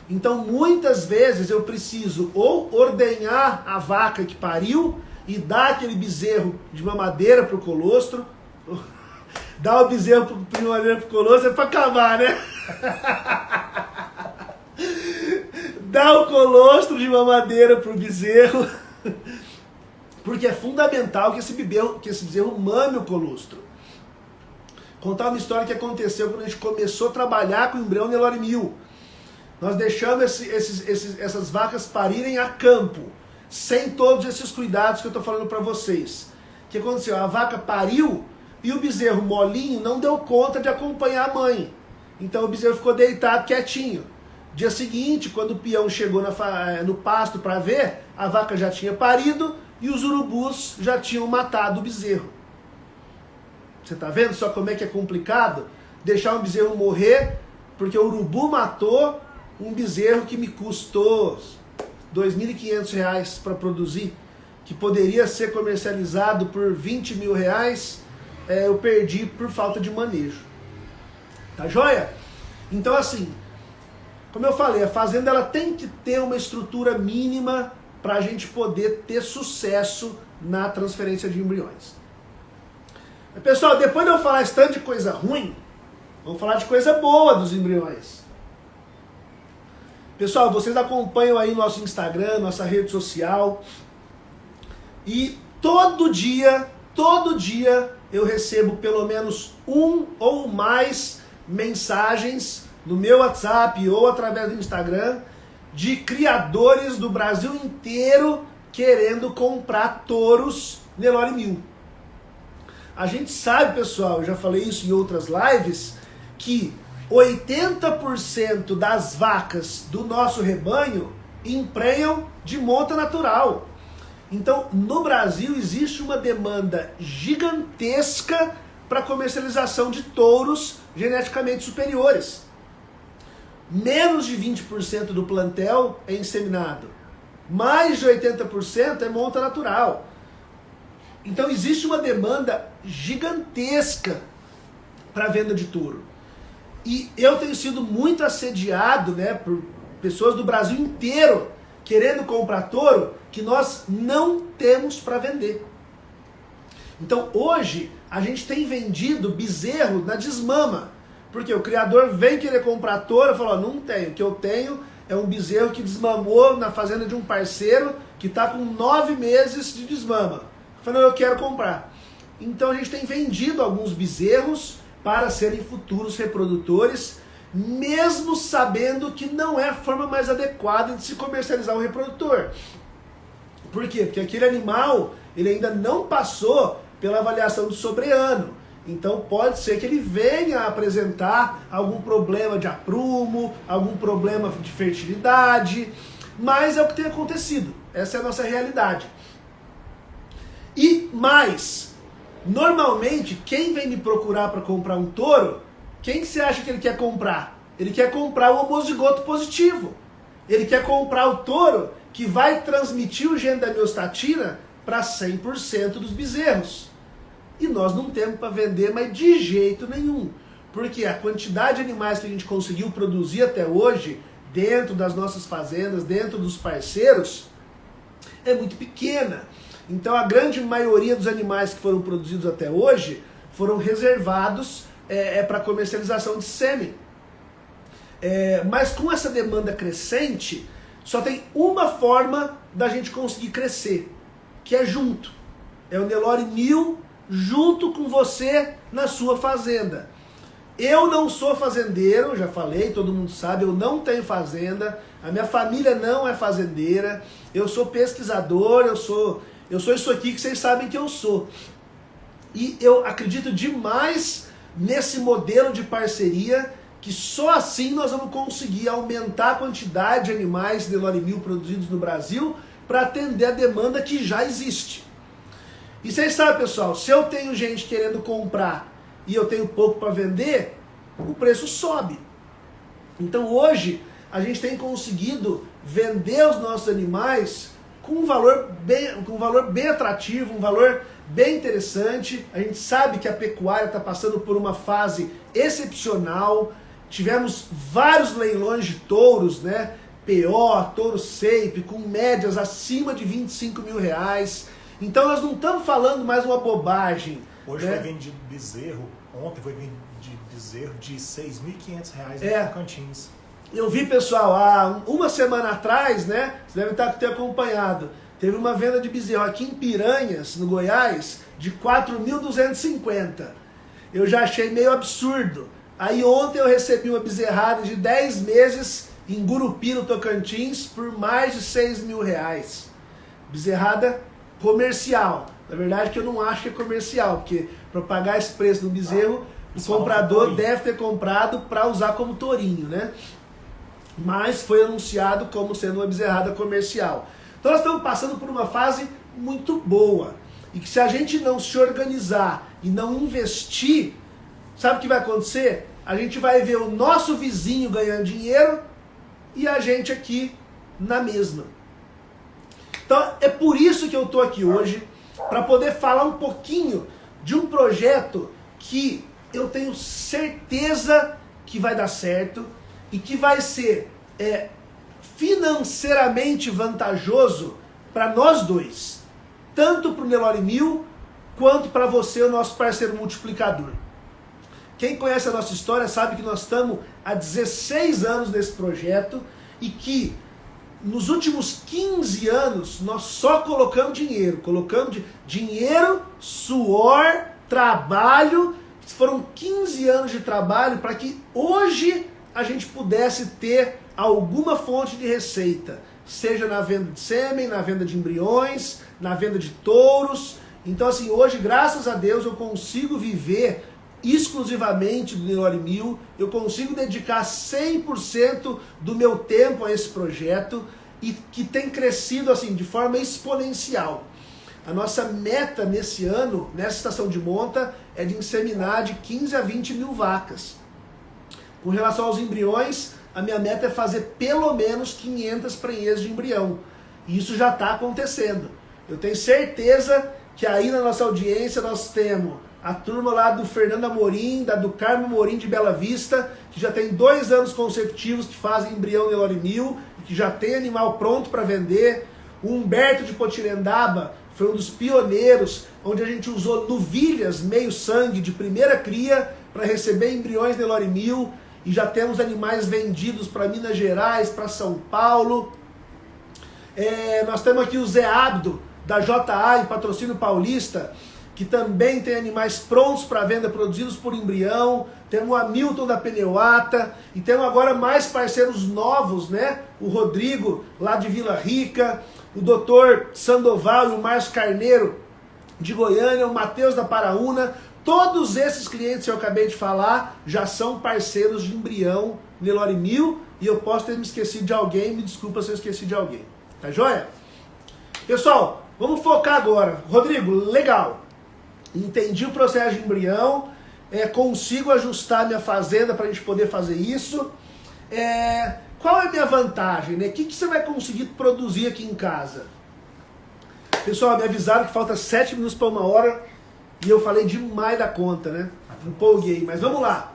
Então muitas vezes eu preciso ou ordenhar a vaca que pariu e dar aquele bezerro de mamadeira pro colostro, dar o bezerro de mamadeira pro colostro é pra acabar, né? Dar o colostro de mamadeira pro bezerro, porque é fundamental que esse bezerro mame o colostro. Contar uma história que aconteceu quando a gente começou a trabalhar com o embrião Nelore 1000. Nós deixamos essas vacas parirem a campo, sem todos esses cuidados que eu estou falando para vocês. O que aconteceu? A vaca pariu e o bezerro molinho não deu conta de acompanhar a mãe. Então o bezerro ficou deitado quietinho. Dia seguinte, quando o peão chegou no pasto para ver, a vaca já tinha parido e os urubus já tinham matado o bezerro. Você está vendo só como é que é complicado? Deixar um bezerro morrer porque o urubu matou um bezerro que me custou R$ 2.500 para produzir, que poderia ser comercializado por R$20 mil, eu perdi por falta de manejo. Tá joia? Então assim, como eu falei, a fazenda ela tem que ter uma estrutura mínima para a gente poder ter sucesso na transferência de embriões. Pessoal, depois de eu falar esse tanto de coisa ruim, vamos falar de coisa boa dos embriões. Pessoal, vocês acompanham aí nosso Instagram, nossa rede social, e todo dia eu recebo pelo menos um ou mais mensagens no meu WhatsApp ou através do Instagram de criadores do Brasil inteiro querendo comprar touros Nelore 1000. A gente sabe, pessoal, eu já falei isso em outras lives, que 80% das vacas do nosso rebanho emprenham de monta natural. Então, no Brasil existe uma demanda gigantesca para comercialização de touros geneticamente superiores. Menos de 20% do plantel é inseminado. Mais de 80% é monta natural. Então existe uma demanda gigantesca para a venda de touro. E eu tenho sido muito assediado, né, por pessoas do Brasil inteiro querendo comprar touro que nós não temos para vender. Então hoje a gente tem vendido bezerro na desmama, porque o criador vem querer comprar touro e fala, não tenho, o que eu tenho é um bezerro que desmamou na fazenda de um parceiro que está com 9 meses de desmama. Falando, eu quero comprar. Então a gente tem vendido alguns bezerros para serem futuros reprodutores, mesmo sabendo que não é a forma mais adequada de se comercializar um reprodutor. Por quê? Porque aquele animal ele ainda não passou pela avaliação do sobreano. Então pode ser que ele venha a apresentar algum problema de aprumo, algum problema de fertilidade, mas é o que tem acontecido. Essa é a nossa realidade. E mais, normalmente quem vem me procurar para comprar um touro, quem você acha que ele quer comprar? Ele quer comprar o homozigoto positivo. Ele quer comprar o touro que vai transmitir o gene da miostatina para 100% dos bezerros. E nós não temos para vender, mas de jeito nenhum. Porque a quantidade de animais que a gente conseguiu produzir até hoje, dentro das nossas fazendas, dentro dos parceiros, é muito pequena. Então a grande maioria dos animais que foram produzidos até hoje foram reservados para comercialização de sêmen. Mas com essa demanda crescente, só tem uma forma da gente conseguir crescer, que é junto. É o Nelore 1000 junto com você na sua fazenda. Eu não sou fazendeiro, já falei, todo mundo sabe, eu não tenho fazenda, a minha família não é fazendeira, eu sou pesquisador, eu sou isso aqui que vocês sabem que eu sou. E eu acredito demais nesse modelo de parceria, que só assim nós vamos conseguir aumentar a quantidade de animais Nelore 1000 produzidos no Brasil para atender a demanda que já existe. E vocês sabem, pessoal, se eu tenho gente querendo comprar e eu tenho pouco para vender, o preço sobe. Então hoje a gente tem conseguido vender os nossos animais com um valor bem atrativo, um valor bem interessante. A gente sabe que a pecuária está passando por uma fase excepcional. Tivemos vários leilões de touros, né? PO, touro Seipe, com médias acima de 25 mil reais. Então nós não estamos falando mais uma bobagem. Hoje né? foi vendido bezerro, ontem foi vendido bezerro de R$ 6.500 em Tocantins. Eu vi, pessoal, há uma semana atrás, né? Você deve ter acompanhado. Teve uma venda de bezerro aqui em Piranhas, no Goiás, de 4.250. Eu já achei meio absurdo. Aí ontem eu recebi uma bezerrada de 10 meses em Gurupi, no Tocantins, por mais de 6 mil reais. Bezerrada comercial. Na verdade que eu não acho que é comercial, porque para pagar esse preço no bezerro, o comprador deve ter comprado para usar como tourinho, né? Mas foi anunciado como sendo uma bezerrada comercial. Então nós estamos passando por uma fase muito boa. E que se a gente não se organizar e não investir, sabe o que vai acontecer? A gente vai ver o nosso vizinho ganhando dinheiro e a gente aqui na mesma. Então é por isso que eu estou aqui hoje, para poder falar um pouquinho de um projeto que eu tenho certeza que vai dar certo e que vai ser financeiramente vantajoso para nós dois, tanto para o Nelore Mil quanto para você, o nosso parceiro multiplicador. Quem conhece a nossa história sabe que nós estamos há 16 anos nesse projeto e que nos últimos 15 anos nós só colocamos dinheiro, dinheiro, suor, trabalho. Foram 15 anos de trabalho para que hoje a gente pudesse ter alguma fonte de receita, seja na venda de sêmen, na venda de embriões, na venda de touros. Então assim, hoje, graças a Deus, eu consigo viver exclusivamente do Nelore Mil, eu consigo dedicar 100% do meu tempo a esse projeto e que tem crescido assim de forma exponencial. A nossa meta nesse ano, nessa estação de monta, é de inseminar de 15 a 20 mil vacas. Com relação aos embriões, a minha meta é fazer pelo menos 500 prenhez de embrião. E isso já está acontecendo. Eu tenho certeza que aí na nossa audiência nós temos a turma lá do Fernando Amorim, do Carmo Amorim de Bela Vista, que já tem 2 anos consecutivos que fazem embrião Nelore Mil, e que já tem animal pronto para vender. O Humberto de Potirendaba foi um dos pioneiros, onde a gente usou novilhas meio sangue de primeira cria para receber embriões Nelore Mil, e já temos animais vendidos para Minas Gerais, para São Paulo. Nós temos aqui o Zé Abdo, da JA, em Patrocínio Paulista, que também tem animais prontos para venda, produzidos por embrião. Temos o Hamilton da Pneuata, e temos agora mais parceiros novos, né? O Rodrigo, lá de Vila Rica, o Dr. Sandoval e o Márcio Carneiro, de Goiânia, o Matheus da Paraúna. Todos esses clientes que eu acabei de falar já são parceiros de embrião Nelore Mil, e eu posso ter me esquecido de alguém, me desculpa se eu esqueci de alguém. Tá joia? Pessoal, vamos focar agora. Rodrigo, legal. Entendi o processo de embrião, consigo ajustar minha fazenda para a gente poder fazer isso. Qual é a minha vantagem, né? O que você vai conseguir produzir aqui em casa? Pessoal, me avisaram que falta 7 minutos para 1h e eu falei demais da conta, né? Empolguei, mas vamos lá.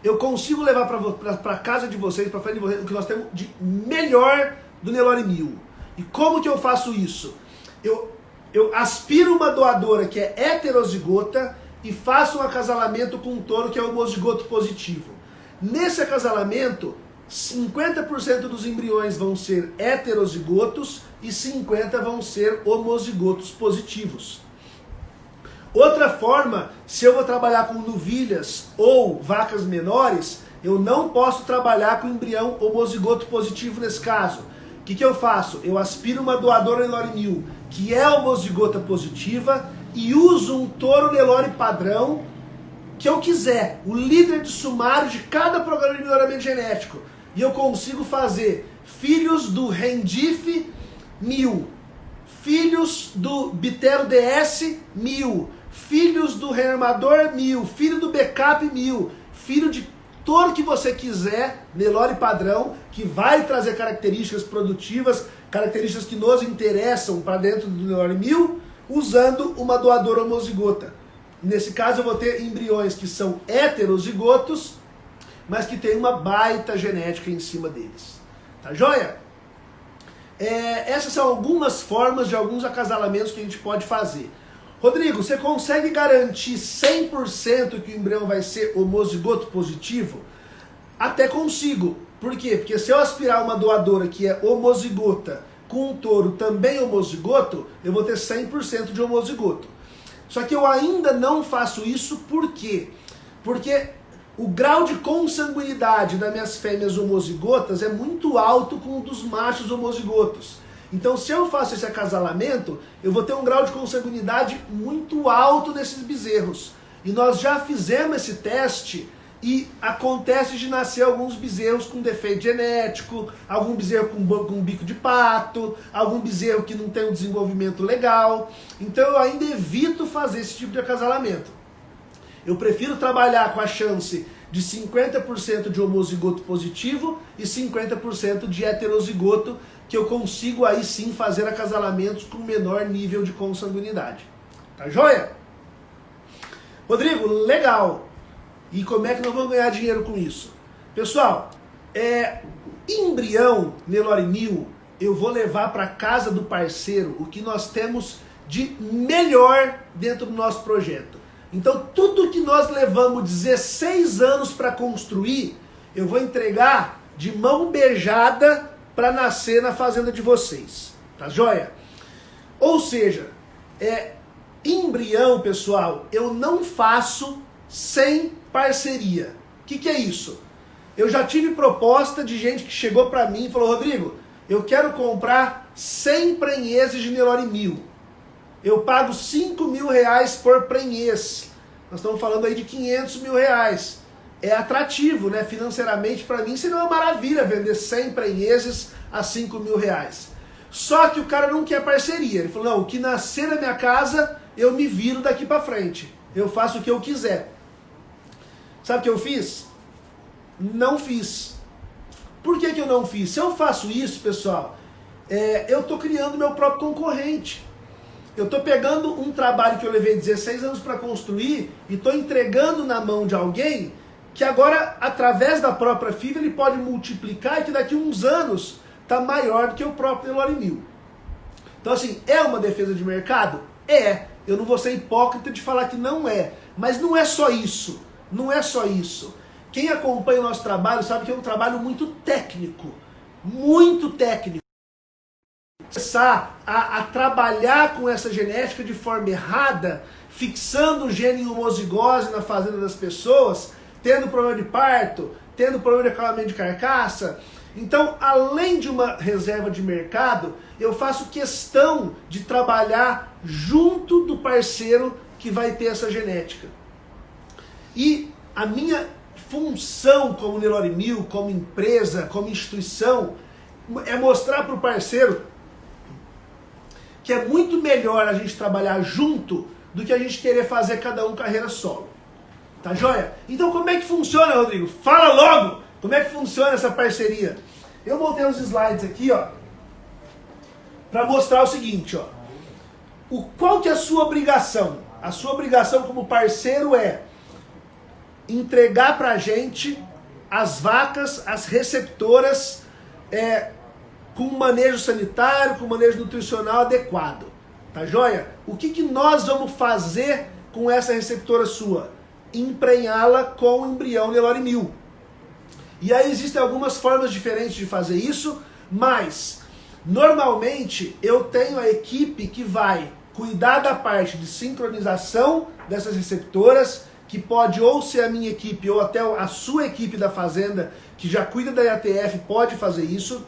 Eu consigo levar para casa de vocês, para frente de vocês, o que nós temos de melhor do Nelore Mil. E como que eu faço isso? Eu aspiro uma doadora que é heterozigota e faço um acasalamento com um touro que é homozigoto positivo. Nesse acasalamento, 50% dos embriões vão ser heterozigotos e 50% vão ser homozigotos positivos. Outra forma, se eu vou trabalhar com novilhas ou vacas menores, eu não posso trabalhar com embrião homozigoto positivo nesse caso. O que eu faço? Eu aspiro uma doadora Nelore Mil, que é homozigota positiva, e uso um touro Nelore padrão que eu quiser, o líder de sumário de cada programa de melhoramento genético. E eu consigo fazer filhos do Rendif 1000, filhos do Bitero DS 1000, filhos do Rearmador 1000, filho do Backup 1000, filho de touro que você quiser, Nelore padrão, que vai trazer características produtivas, características que nos interessam para dentro do Nelore Mil, usando uma doadora homozigota. Nesse caso eu vou ter embriões que são heterozigotos, mas que tem uma baita genética em cima deles. Tá joia? Essas são algumas formas de alguns acasalamentos que a gente pode fazer. Rodrigo, você consegue garantir 100% que o embrião vai ser homozigoto positivo? Até consigo. Por quê? Porque se eu aspirar uma doadora que é homozigota com um touro também homozigoto, eu vou ter 100% de homozigoto. Só que eu ainda não faço isso, por quê? Porque o grau de consanguinidade das minhas fêmeas homozigotas é muito alto com o dos machos homozigotos. Então, se eu faço esse acasalamento, eu vou ter um grau de consanguinidade muito alto nesses bezerros. E nós já fizemos esse teste e acontece de nascer alguns bezerros com defeito genético, algum bezerro com bico de pato, algum bezerro que não tem um desenvolvimento legal. Então, eu ainda evito fazer esse tipo de acasalamento. Eu prefiro trabalhar com a chance de 50% de homozigoto positivo e 50% de heterozigoto, que eu consigo aí sim fazer acasalamentos com menor nível de consanguinidade. Tá joia? Rodrigo, legal. E como é que nós vamos ganhar dinheiro com isso? Pessoal, embrião Nelore 1000, eu vou levar para casa do parceiro o que nós temos de melhor dentro do nosso projeto. Então, tudo que nós levamos 16 anos para construir, eu vou entregar de mão beijada para nascer na fazenda de vocês. Tá joia? Ou seja, embrião, pessoal, eu não faço sem parceria. O que é isso? Eu já tive proposta de gente que chegou para mim e falou: Rodrigo, eu quero comprar 100 prenheses de Nelore 1000. Eu pago R$5.000 por prenhez. Nós estamos falando aí de R$500.000. É atrativo, né? Financeiramente, para mim seria uma maravilha vender 100 prenheses a R$5.000. Só que o cara não quer parceria. Ele falou: não, o que nascer na minha casa, eu me viro daqui para frente. Eu faço o que eu quiser. Sabe o que eu fiz? Não fiz. Por que eu não fiz? Se eu faço isso, pessoal, eu estou criando meu próprio concorrente. Eu estou pegando um trabalho que eu levei 16 anos para construir e estou entregando na mão de alguém que agora, através da própria FIV, ele pode multiplicar e que daqui a uns anos está maior do que o próprio Nelore 1000. Então, assim, é uma defesa de mercado? É. Eu não vou ser hipócrita de falar que não é. Mas não é só isso. Não é só isso. Quem acompanha o nosso trabalho sabe que é um trabalho muito técnico. Muito técnico. Começar a trabalhar com essa genética de forma errada, fixando o gene em homozigose na fazenda das pessoas, tendo problema de parto, tendo problema de acalamento de carcaça. Então, além de uma reserva de mercado, eu faço questão de trabalhar junto do parceiro que vai ter essa genética. E a minha função como Nelore 1000, como empresa, como instituição, é mostrar para o parceiro que é muito melhor a gente trabalhar junto do que a gente querer fazer cada um carreira solo. Tá joia? Então como é que funciona, Rodrigo? Fala logo! Como é que funciona essa parceria? Eu montei uns slides aqui, ó, para mostrar o seguinte, ó. Qual que é a sua obrigação? A sua obrigação como parceiro é entregar pra gente as vacas, as receptoras, com manejo sanitário, com manejo nutricional adequado. Tá joia? O que nós vamos fazer com essa receptora sua? Emprenhá-la com o embrião Nelore 1000. E aí existem algumas formas diferentes de fazer isso, mas normalmente eu tenho a equipe que vai cuidar da parte de sincronização dessas receptoras, que pode ou ser a minha equipe ou até a sua equipe da fazenda, que já cuida da IATF, pode fazer isso.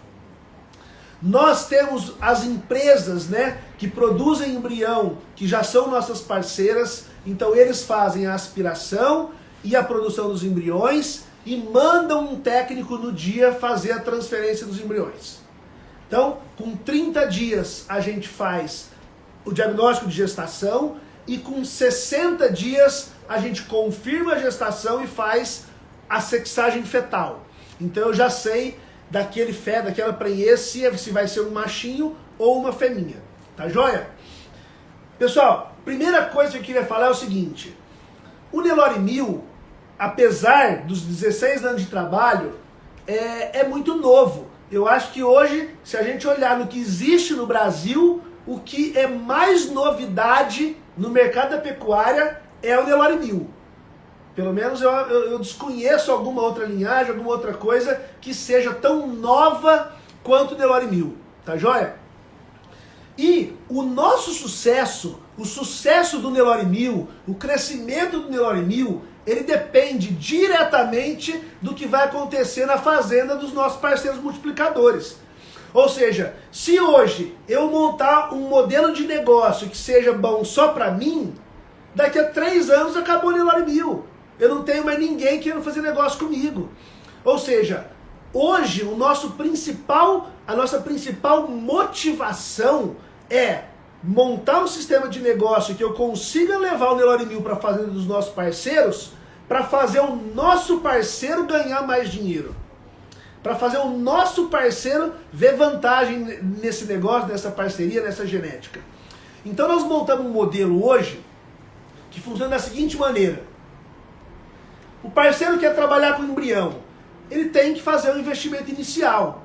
Nós temos as empresas, né, que produzem embrião, que já são nossas parceiras, então eles fazem a aspiração e a produção dos embriões e mandam um técnico no dia fazer a transferência dos embriões. Então, com 30 dias a gente faz o diagnóstico de gestação e com 60 dias a gente confirma a gestação e faz a sexagem fetal. Então eu já sei daquela prenhez se vai ser um machinho ou uma fêmea. Tá joia? Pessoal, primeira coisa que eu queria falar é o seguinte. O Nelore 1000, apesar dos 16 anos de trabalho, é muito novo. Eu acho que hoje, se a gente olhar no que existe no Brasil, o que é mais novidade no mercado da pecuária é o Nelore 1000. Pelo menos eu desconheço alguma outra linhagem, alguma outra coisa que seja tão nova quanto o Nelore 1000. Tá joia? E o nosso sucesso, o sucesso do Nelore 1000, o crescimento do Nelore 1000, ele depende diretamente do que vai acontecer na fazenda dos nossos parceiros multiplicadores. Ou seja, se hoje eu montar um modelo de negócio que seja bom só para mim, daqui a 3 anos acabou o Nelore 1000. Eu não tenho mais ninguém querendo fazer negócio comigo. Ou seja, hoje a nossa principal motivação é montar um sistema de negócio que eu consiga levar o Nelore 1000 para a fazenda dos nossos parceiros, para fazer o nosso parceiro ganhar mais dinheiro. Para fazer o nosso parceiro ver vantagem nesse negócio, nessa parceria, nessa genética. Então nós montamos um modelo hoje que funciona da seguinte maneira. O parceiro quer trabalhar com embrião, ele tem que fazer um investimento inicial.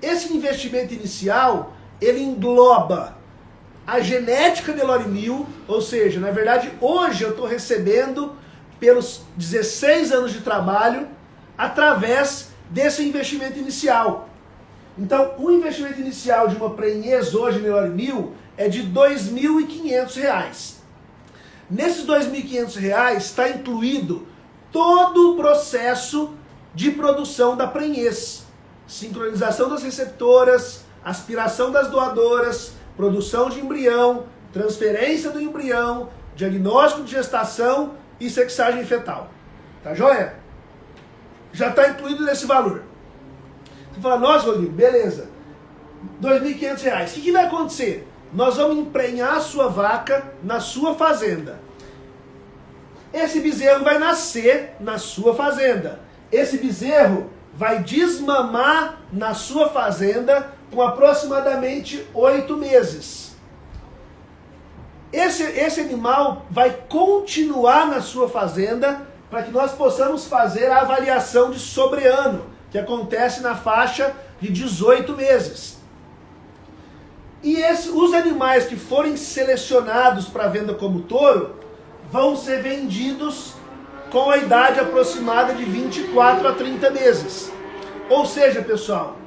Esse investimento inicial, ele engloba a genética Nelore 1000, ou seja, na verdade, hoje eu estou recebendo pelos 16 anos de trabalho através desse investimento inicial. Então, o investimento inicial de uma prenhez hoje Nelore 1000 é de R$ 2.500. Nesses R$ 2.500 está incluído todo o processo de produção da prenhez. Sincronização das receptoras, aspiração das doadoras, produção de embrião, transferência do embrião, diagnóstico de gestação e sexagem fetal. Tá joia? Já está incluído nesse valor. Você fala, nossa, Rodrigo, beleza. R$ 2.500. O que vai acontecer? Nós vamos emprenhar a sua vaca na sua fazenda. Esse bezerro vai nascer na sua fazenda. Esse bezerro vai desmamar na sua fazenda com aproximadamente 8 meses. Esse animal vai continuar na sua fazenda para que nós possamos fazer a avaliação de sobreano, que acontece na faixa de 18 meses. E os animais que forem selecionados para venda como touro vão ser vendidos com a idade aproximada de 24 a 30 meses. Ou seja, pessoal,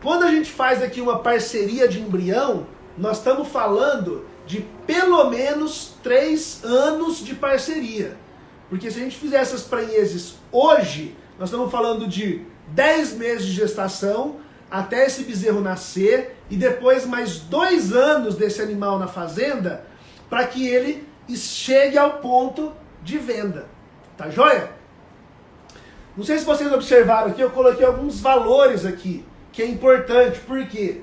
quando a gente faz aqui uma parceria de embrião, nós estamos falando de pelo menos 3 anos de parceria. Porque se a gente fizer essas prenhezes hoje, nós estamos falando de 10 meses de gestação até esse bezerro nascer e depois mais 2 anos desse animal na fazenda para que ele chegue ao ponto de venda. Tá joia? Não sei se vocês observaram aqui, eu coloquei alguns valores aqui, que é importante, porque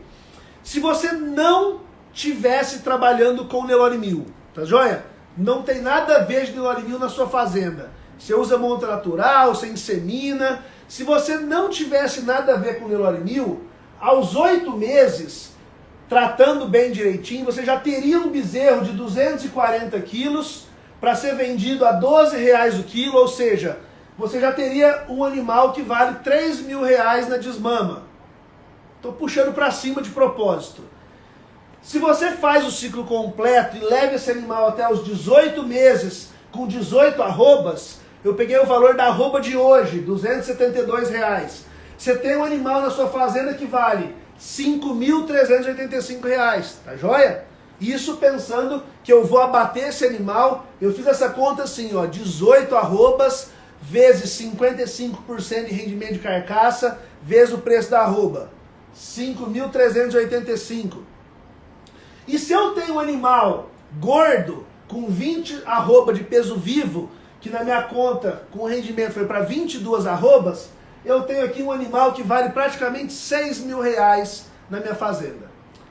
se você não tivesse trabalhando com o Nelore 1000, tá joia? Não tem nada a ver de Nelore 1000 na sua fazenda. Você usa monta natural, você insemina. Se você não tivesse nada a ver com o Nelore 1000, aos 8 meses, tratando bem direitinho, você já teria um bezerro de 240 quilos para ser vendido a R$12 o quilo, ou seja, você já teria um animal que vale R$3.000 na desmama. Estou puxando para cima de propósito. Se você faz o ciclo completo e leva esse animal até os 18 meses com 18 arrobas, eu peguei o valor da arroba de hoje, R$272. Você tem um animal na sua fazenda que vale R$5.385, tá joia? Isso pensando que eu vou abater esse animal, eu fiz essa conta assim, ó, 18 arrobas vezes 55% de rendimento de carcaça, vezes o preço da arroba, 5.385. E se eu tenho um animal gordo, com 20 arroba de peso vivo, que na minha conta, com o rendimento foi para 22 arrobas, eu tenho aqui um animal que vale praticamente R$6.000 na minha fazenda.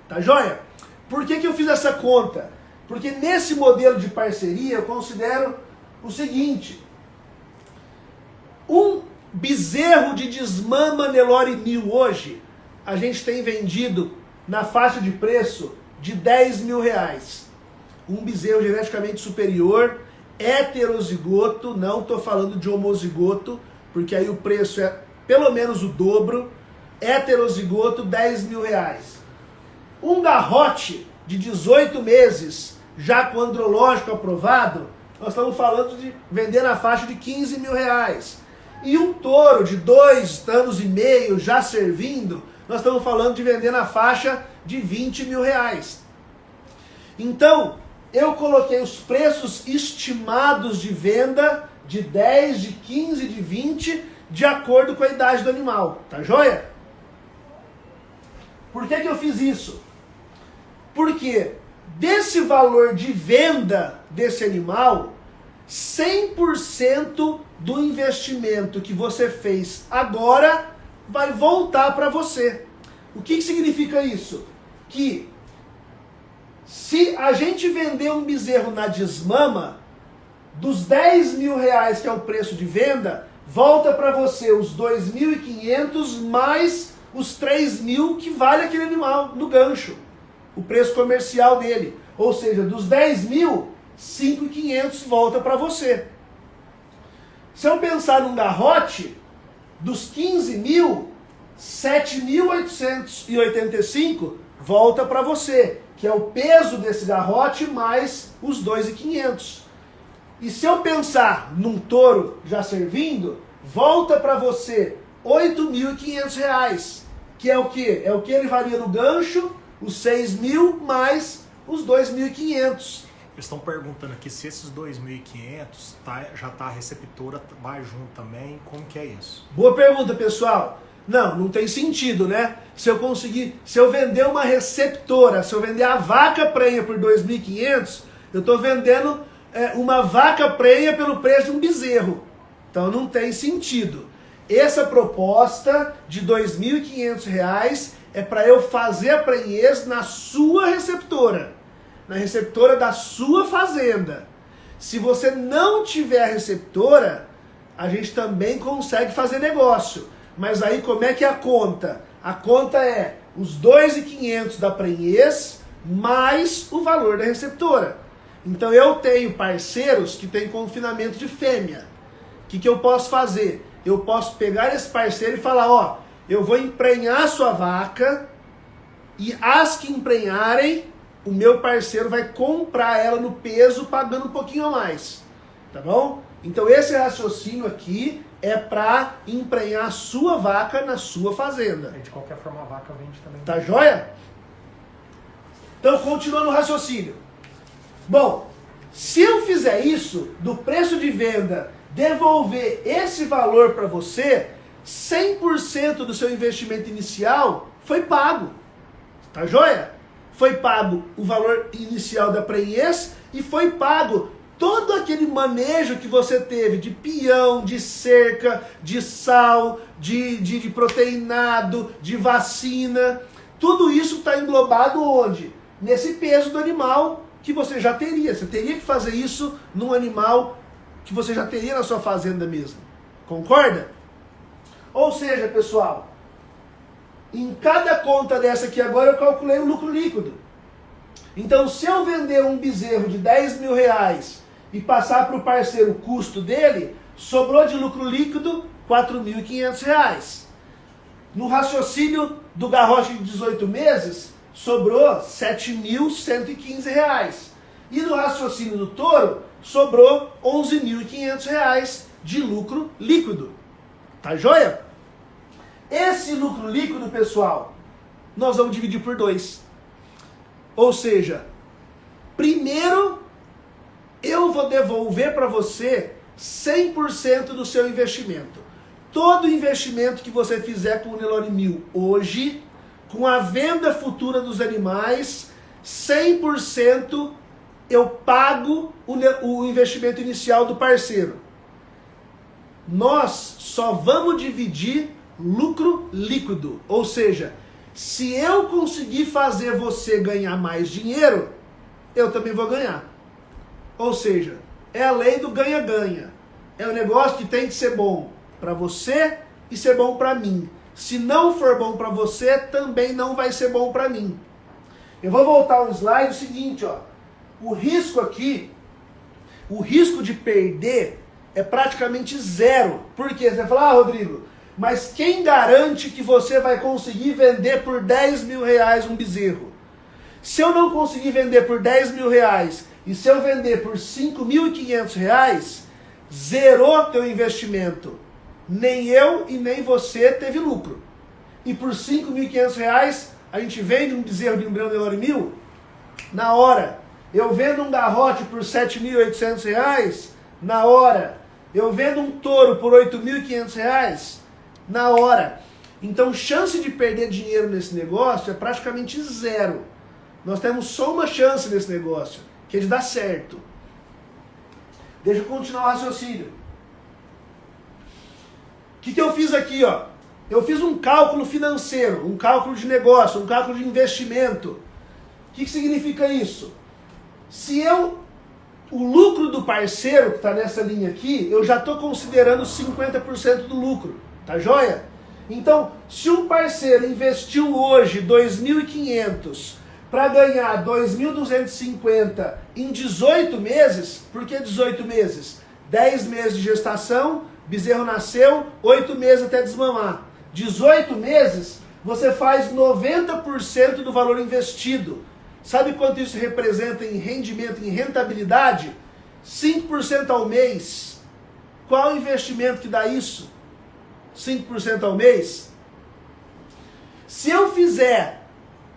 Tá joia? Por que eu fiz essa conta? Porque nesse modelo de parceria eu considero o seguinte: um bezerro de desmama Nelore 1000 hoje, a gente tem vendido na faixa de preço de R$10.000. um bezerro geneticamente superior, heterozigoto, não estou falando de homozigoto, porque aí o preço é pelo menos o dobro, heterozigoto, R$10.000. Um garrote de 18 meses, já com andrológico aprovado, nós estamos falando de vender na faixa de R$15.000. E um touro de 2 anos e meio já servindo, nós estamos falando de vender na faixa de R$20.000. Então, eu coloquei os preços estimados de venda de 10, de 15, de 20, de acordo com a idade do animal. Tá joia? Por que eu fiz isso? Porque desse valor de venda desse animal, 100% do investimento que você fez agora vai voltar para você. O que significa isso? Que se a gente vender um bezerro na desmama, dos R$10.000 que é o preço de venda, volta para você os 2.500 mais os 3.000 que vale aquele animal no gancho. O preço comercial dele. Ou seja, dos 10.000, 5.500 volta para você. Se eu pensar num garrote, dos 15.000, 7.885 volta para você, que é o peso desse garrote mais os 2.500. E se eu pensar num touro já servindo, volta para você R$8.500, que é o quê? É o que ele valia no gancho, os 6.000 mais os 2.500. Eles estão perguntando aqui se esses 2.500 já tá a receptora, vai junto também, como que é isso? Boa pergunta, pessoal. Não tem sentido, né? Se eu vender uma receptora, se eu vender a vaca prenha por 2.500, eu estou vendendo uma vaca prenha pelo preço de um bezerro. Então não tem sentido. Essa proposta de R$2.500 é para eu fazer a prenhez na sua receptora, na receptora da sua fazenda. Se você não tiver a receptora, a gente também consegue fazer negócio. Mas aí como é que é a conta? A conta é os 2.500 da prenhez mais o valor da receptora. Então eu tenho parceiros que têm confinamento de fêmea. O que eu posso fazer? Eu posso pegar esse parceiro e falar, ó, eu vou emprenhar a sua vaca e as que emprenharem, o meu parceiro vai comprar ela no peso pagando um pouquinho a mais. Tá bom? Então esse raciocínio aqui é para emprenhar a sua vaca na sua fazenda. De qualquer forma a vaca vende também. Tá joia? Então continuando o raciocínio. Bom, se eu fizer isso, do preço de venda, devolver esse valor para você, 100% do seu investimento inicial foi pago. Tá joia? Foi pago o valor inicial da prenhez e foi pago todo aquele manejo que você teve de peão, de cerca, de sal, de proteinado, de vacina. Tudo isso está englobado onde? Nesse peso do animal que você já teria. Você teria que fazer isso num animal que você já teria na sua fazenda mesmo. Concorda? Ou seja, pessoal, em cada conta dessa aqui agora eu calculei o lucro líquido. Então, se eu vender um bezerro de R$10.000 e passar para o parceiro o custo dele, sobrou de lucro líquido R$4.500. No raciocínio do garrote de 18 meses, sobrou R$7.115. E no raciocínio do touro, sobrou R$11.500 de lucro líquido. Tá joia? Esse lucro líquido, pessoal, nós vamos dividir por 2. Ou seja, primeiro eu vou devolver para você 100% do seu investimento. Todo investimento que você fizer com o Nelore 1000 hoje, com a venda futura dos animais, 100% eu pago o investimento inicial do parceiro. Nós só vamos dividir lucro líquido. Ou seja, se eu conseguir fazer você ganhar mais dinheiro, eu também vou ganhar. Ou seja, é a lei do ganha-ganha. É um negócio que tem que ser bom para você e ser bom para mim. Se não for bom para você, também não vai ser bom para mim. Eu vou voltar um slide seguinte, ó. o risco aqui, o risco de perder é praticamente zero. Por quê? Você vai falar, Rodrigo, mas quem garante que você vai conseguir vender por 10 mil reais um bezerro? Se eu não conseguir vender por 10 mil reais e se eu vender por 5.500 reais, zerou teu investimento. Nem eu e nem você teve lucro. E por 5.500 reais, a gente vende um bezerro de embrião Nelore 1000 na hora. Eu vendo um garrote por 7.800 reais na hora. Eu vendo um touro por 8.500 reais na hora. Então, chance de perder dinheiro nesse negócio é praticamente zero. Nós temos só uma chance nesse negócio, que é de dar certo. Deixa eu continuar o raciocínio. O que eu fiz aqui, ó? Eu fiz um cálculo financeiro, um cálculo de negócio, um cálculo de investimento. O que significa isso? Se o lucro do parceiro, que está nessa linha aqui, eu já estou considerando 50% do lucro, tá joia? Então, se um parceiro investiu hoje 2.500 para ganhar 2.250 em 18 meses, por que 18 meses? 10 meses de gestação, bezerro nasceu, 8 meses até desmamar. 18 meses, você faz 90% do valor investido. Sabe quanto isso representa em rendimento, em rentabilidade? 5% ao mês. Qual o investimento que dá isso? 5% ao mês? Se eu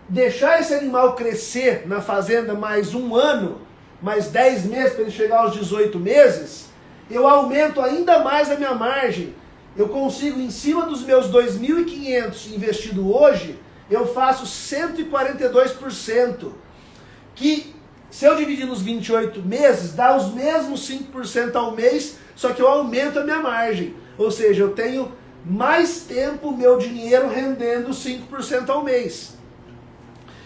deixar esse animal crescer na fazenda mais um ano, mais 10 meses para ele chegar aos 18 meses, eu aumento ainda mais a minha margem. Eu consigo, em cima dos meus 2.500 investido hoje, eu faço 142%. Que, se eu dividir nos 28 meses, dá os mesmos 5% ao mês, só que eu aumento a minha margem. Ou seja, eu tenho mais tempo meu dinheiro rendendo 5% ao mês.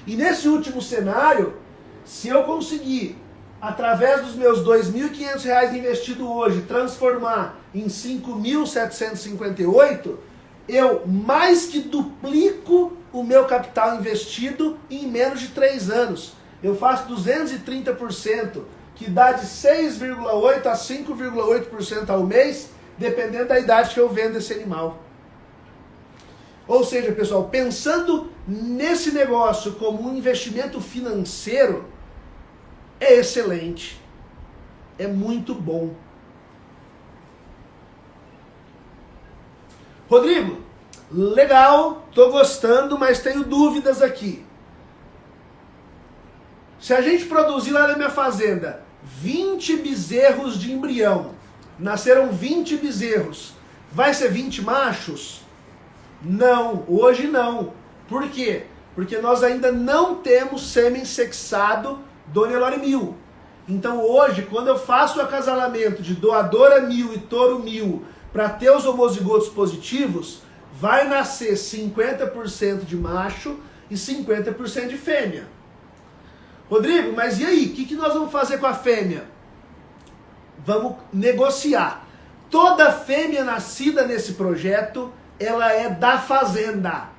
E nesse último cenário, se eu conseguir, através dos meus R$ 2.500 investido hoje, transformar em 5.758, eu mais que duplico o meu capital investido em menos de 3 anos. Eu faço 230%, que dá de 6,8% a 5,8% ao mês, dependendo da idade que eu vendo esse animal. Ou seja, pessoal, pensando nesse negócio como um investimento financeiro, é excelente. É muito bom. Rodrigo, legal, tô gostando, mas tenho dúvidas aqui. Se a gente produzir lá na minha fazenda 20 bezerros de embrião, nasceram 20 bezerros, vai ser 20 machos? Não, hoje não. Por quê? Porque nós ainda não temos sêmen sexado do Nelore 1000. Então hoje, quando eu faço o acasalamento de doadora 1000 e touro 1000 para ter os homozigotos positivos, vai nascer 50% de macho e 50% de fêmea. Rodrigo, mas e aí? O que nós vamos fazer com a fêmea? Vamos negociar. Toda fêmea nascida nesse projeto, ela é da fazenda.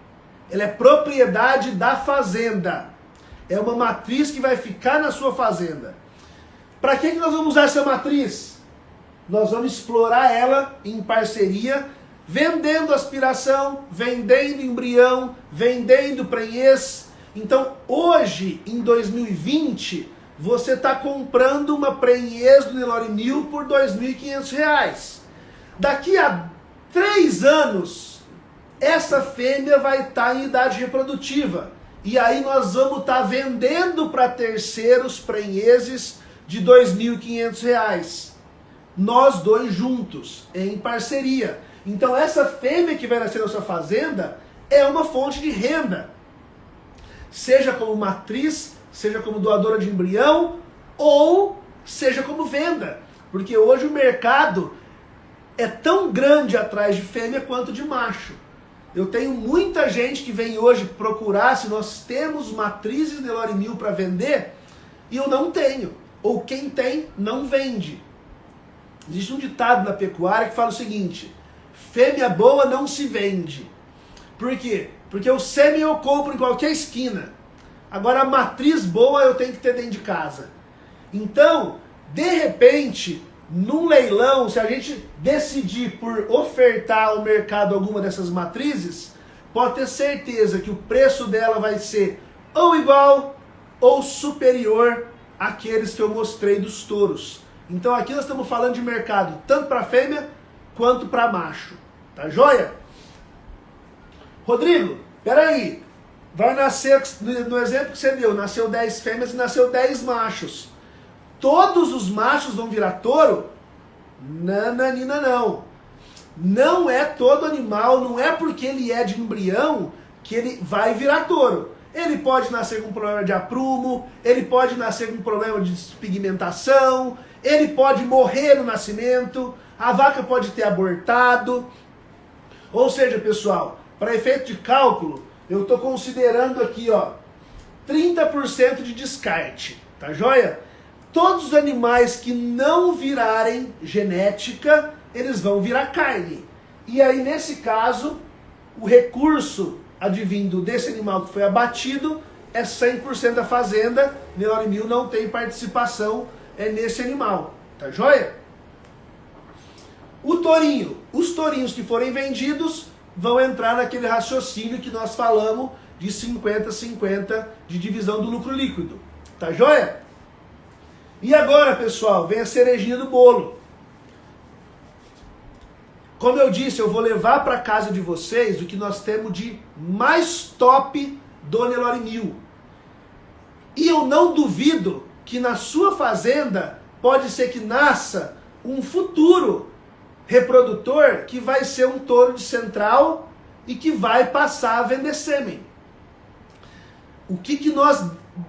Ela é propriedade da fazenda. É uma matriz que vai ficar na sua fazenda. Para que nós vamos usar essa matriz? Nós vamos explorar ela em parceria, vendendo aspiração, vendendo embrião, vendendo prenhez. Então, hoje, em 2020, você está comprando uma prenhez do Nelore 1000 por R$ 2.500. Daqui a 3 anos, essa fêmea vai estar em idade reprodutiva. E aí nós vamos estar vendendo para terceiros prenhezes de R$ 2.500. Nós dois juntos, em parceria. Então essa fêmea que vai nascer na sua fazenda é uma fonte de renda. Seja como matriz, seja como doadora de embrião, ou seja como venda. Porque hoje o mercado é tão grande atrás de fêmea quanto de macho. Eu tenho muita gente que vem hoje procurar se nós temos matrizes Nelore 1000 para vender, e eu não tenho. Ou quem tem, não vende. Existe um ditado na pecuária que fala o seguinte: fêmea boa não se vende. Por quê? Porque o sêmen eu compro em qualquer esquina. Agora a matriz boa eu tenho que ter dentro de casa. Então, de repente, num leilão, se a gente decidir por ofertar ao mercado alguma dessas matrizes, pode ter certeza que o preço dela vai ser ou igual ou superior àqueles que eu mostrei dos touros. Então aqui nós estamos falando de mercado tanto para fêmea quanto para macho. Tá joia? Rodrigo, peraí. Vai nascer, no exemplo que você deu, nasceu 10 fêmeas e nasceu 10 machos. Todos os machos vão virar touro? Nananina não. Não é todo animal, não é porque ele é de embrião que ele vai virar touro. Ele pode nascer com problema de aprumo, ele pode nascer com problema de despigmentação, ele pode morrer no nascimento, a vaca pode ter abortado. Ou seja, pessoal, para efeito de cálculo, eu estou considerando aqui, ó, 30% de descarte, tá joia? Todos os animais que não virarem genética, eles vão virar carne. E aí, nesse caso, o recurso advindo desse animal que foi abatido é 100% da fazenda. Nelore Mil não tem participação nesse animal, tá joia? O tourinho, os tourinhos que forem vendidos vão entrar naquele raciocínio que nós falamos de 50-50 de divisão do lucro líquido, tá joia? E agora, pessoal, vem a cerejinha do bolo. Como eu disse, eu vou levar para casa de vocês o que nós temos de mais top do Nelore Mil. E eu não duvido que na sua fazenda pode ser que nasça um futuro reprodutor que vai ser um touro de central e que vai passar a vender sêmen. O que nós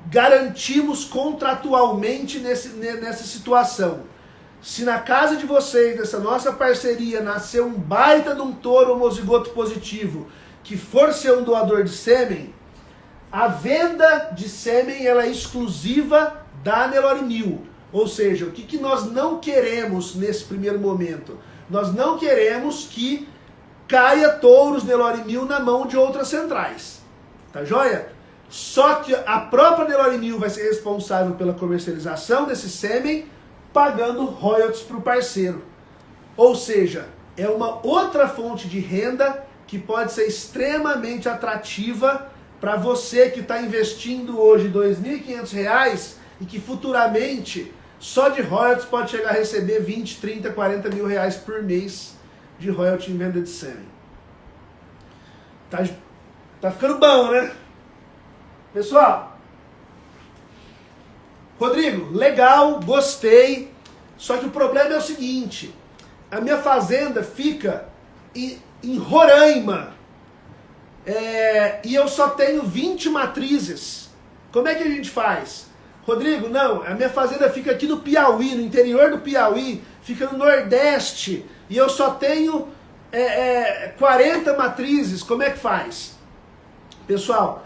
garantimos contratualmente nessa situação? Se na casa de vocês, nessa nossa parceria, nascer um baita de um touro homozigoto positivo, que for ser um doador de sêmen, a venda de sêmen ela é exclusiva da Nelore Mil. Ou seja, o que nós não queremos nesse primeiro momento? Nós não queremos que caia touros Nelore Mil na mão de outras centrais. Tá joia? Só que a própria Nelore Mil vai ser responsável pela comercialização desse sêmen, pagando royalties para o parceiro. Ou seja, é uma outra fonte de renda que pode ser extremamente atrativa para você que está investindo hoje R$ 2.500 e que futuramente, só de royalties, pode chegar a receber 20, 30, 40 mil reais por mês de royalty em venda de sêmen. Tá ficando bom, né? Pessoal, Rodrigo, legal, gostei, só que o problema é o seguinte, a minha fazenda fica em Roraima, e eu só tenho 20 matrizes. Como é que a gente faz? Rodrigo, não, a minha fazenda fica aqui no Piauí, no interior do Piauí, fica no Nordeste, e eu só tenho 40 matrizes, como é que faz? Pessoal,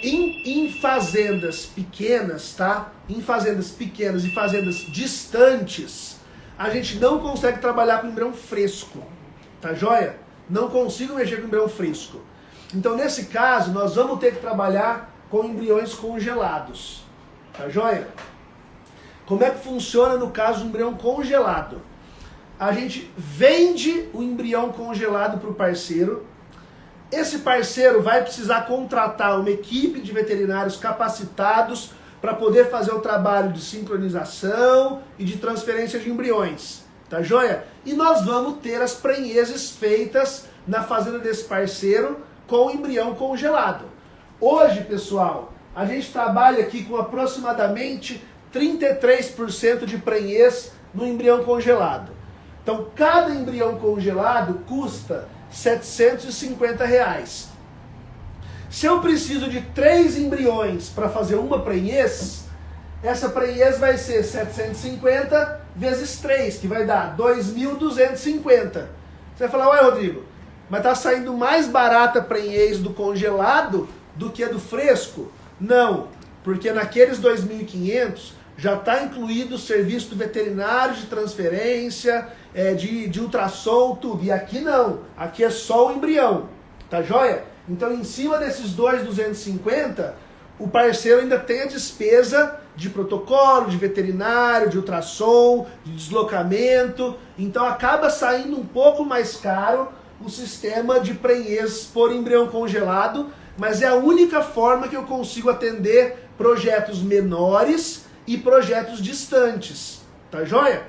em fazendas pequenas, tá? Em fazendas pequenas e fazendas distantes, a gente não consegue trabalhar com embrião fresco, tá joia? Não consigo mexer com embrião fresco. Então, nesse caso, nós vamos ter que trabalhar com embriões congelados, tá joia? Como é que funciona no caso do embrião congelado? A gente vende o embrião congelado para o parceiro. Esse parceiro vai precisar contratar uma equipe de veterinários capacitados para poder fazer o trabalho de sincronização e de transferência de embriões, tá joia? E nós vamos ter as prenheses feitas na fazenda desse parceiro com o embrião congelado. Hoje, pessoal, a gente trabalha aqui com aproximadamente 33% de prenhez no embrião congelado. Então, cada embrião congelado custa R$ 750. Se eu preciso de 3 embriões para fazer uma prenhez, essa prenhez vai ser 750 vezes 3, que vai dar 2.250. Você vai falar, ué, Rodrigo, mas tá saindo mais barata a prenhez do congelado do que a do fresco? Não, porque naqueles 2.500 já está incluído o serviço do veterinário de transferência, de ultrassom, tudo. E aqui não, aqui é só o embrião, tá joia? Então, em cima desses 2.250, o parceiro ainda tem a despesa de protocolo, de veterinário, de ultrassom, de deslocamento. Então acaba saindo um pouco mais caro o sistema de prenhez por embrião congelado, mas é a única forma que eu consigo atender projetos menores e projetos distantes. Tá joia?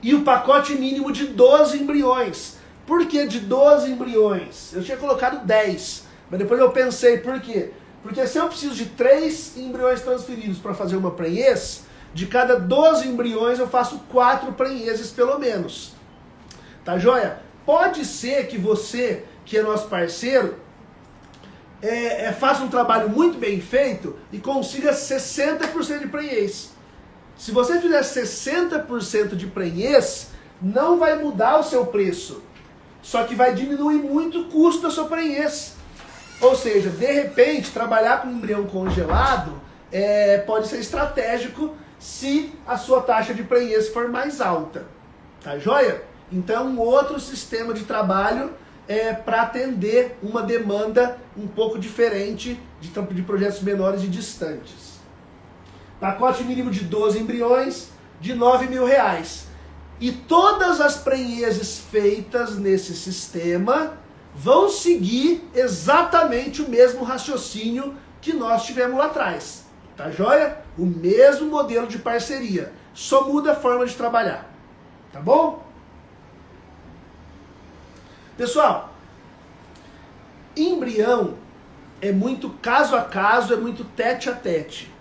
E o pacote mínimo de 12 embriões. Por que de 12 embriões? Eu tinha colocado 10, mas depois eu pensei, por quê? Porque se eu preciso de 3 embriões transferidos para fazer uma prenhez, de cada 12 embriões eu faço 4 prenhezes pelo menos. Tá joia? Pode ser que você, que é nosso parceiro, faça um trabalho muito bem feito e consiga 60% de prenhez. Se você fizer 60% de prenhez, não vai mudar o seu preço. Só que vai diminuir muito o custo da sua prenhez. Ou seja, de repente, trabalhar com embrião congelado pode ser estratégico se a sua taxa de prenhez for mais alta. Tá joia? Então, um outro sistema de trabalho para atender uma demanda um pouco diferente de projetos menores e distantes. Pacote mínimo de 12 embriões, de R$9.000. E todas as prenhezes feitas nesse sistema vão seguir exatamente o mesmo raciocínio que nós tivemos lá atrás. Tá joia? O mesmo modelo de parceria. Só muda a forma de trabalhar. Tá bom? Pessoal, embrião é muito caso a caso, é muito tete a tete.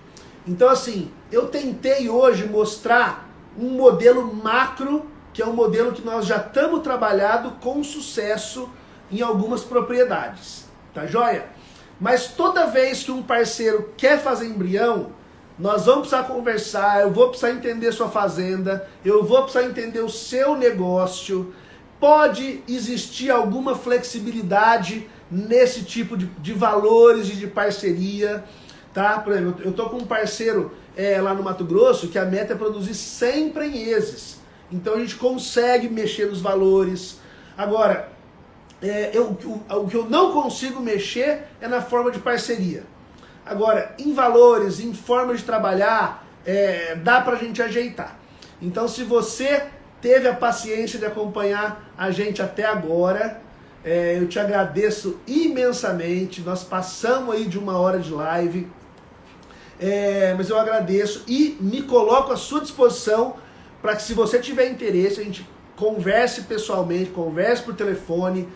Então assim, eu tentei hoje mostrar um modelo macro, que é um modelo que nós já estamos trabalhando com sucesso em algumas propriedades, tá joia? Mas toda vez que um parceiro quer fazer embrião, nós vamos precisar conversar, eu vou precisar entender sua fazenda, eu vou precisar entender o seu negócio. Pode existir alguma flexibilidade nesse tipo de valores e de parceria, tá? Por exemplo, eu tô com um parceiro lá no Mato Grosso que a meta é produzir 100 prenhezes. Então a gente consegue mexer nos valores. Agora, o que eu não consigo mexer é na forma de parceria. Agora, em valores, em forma de trabalhar, dá pra gente ajeitar. Então se você teve a paciência de acompanhar a gente até agora, eu te agradeço imensamente. Nós passamos aí de 1 hora de live, mas eu agradeço e me coloco à sua disposição para que, se você tiver interesse, a gente converse pessoalmente, converse por telefone.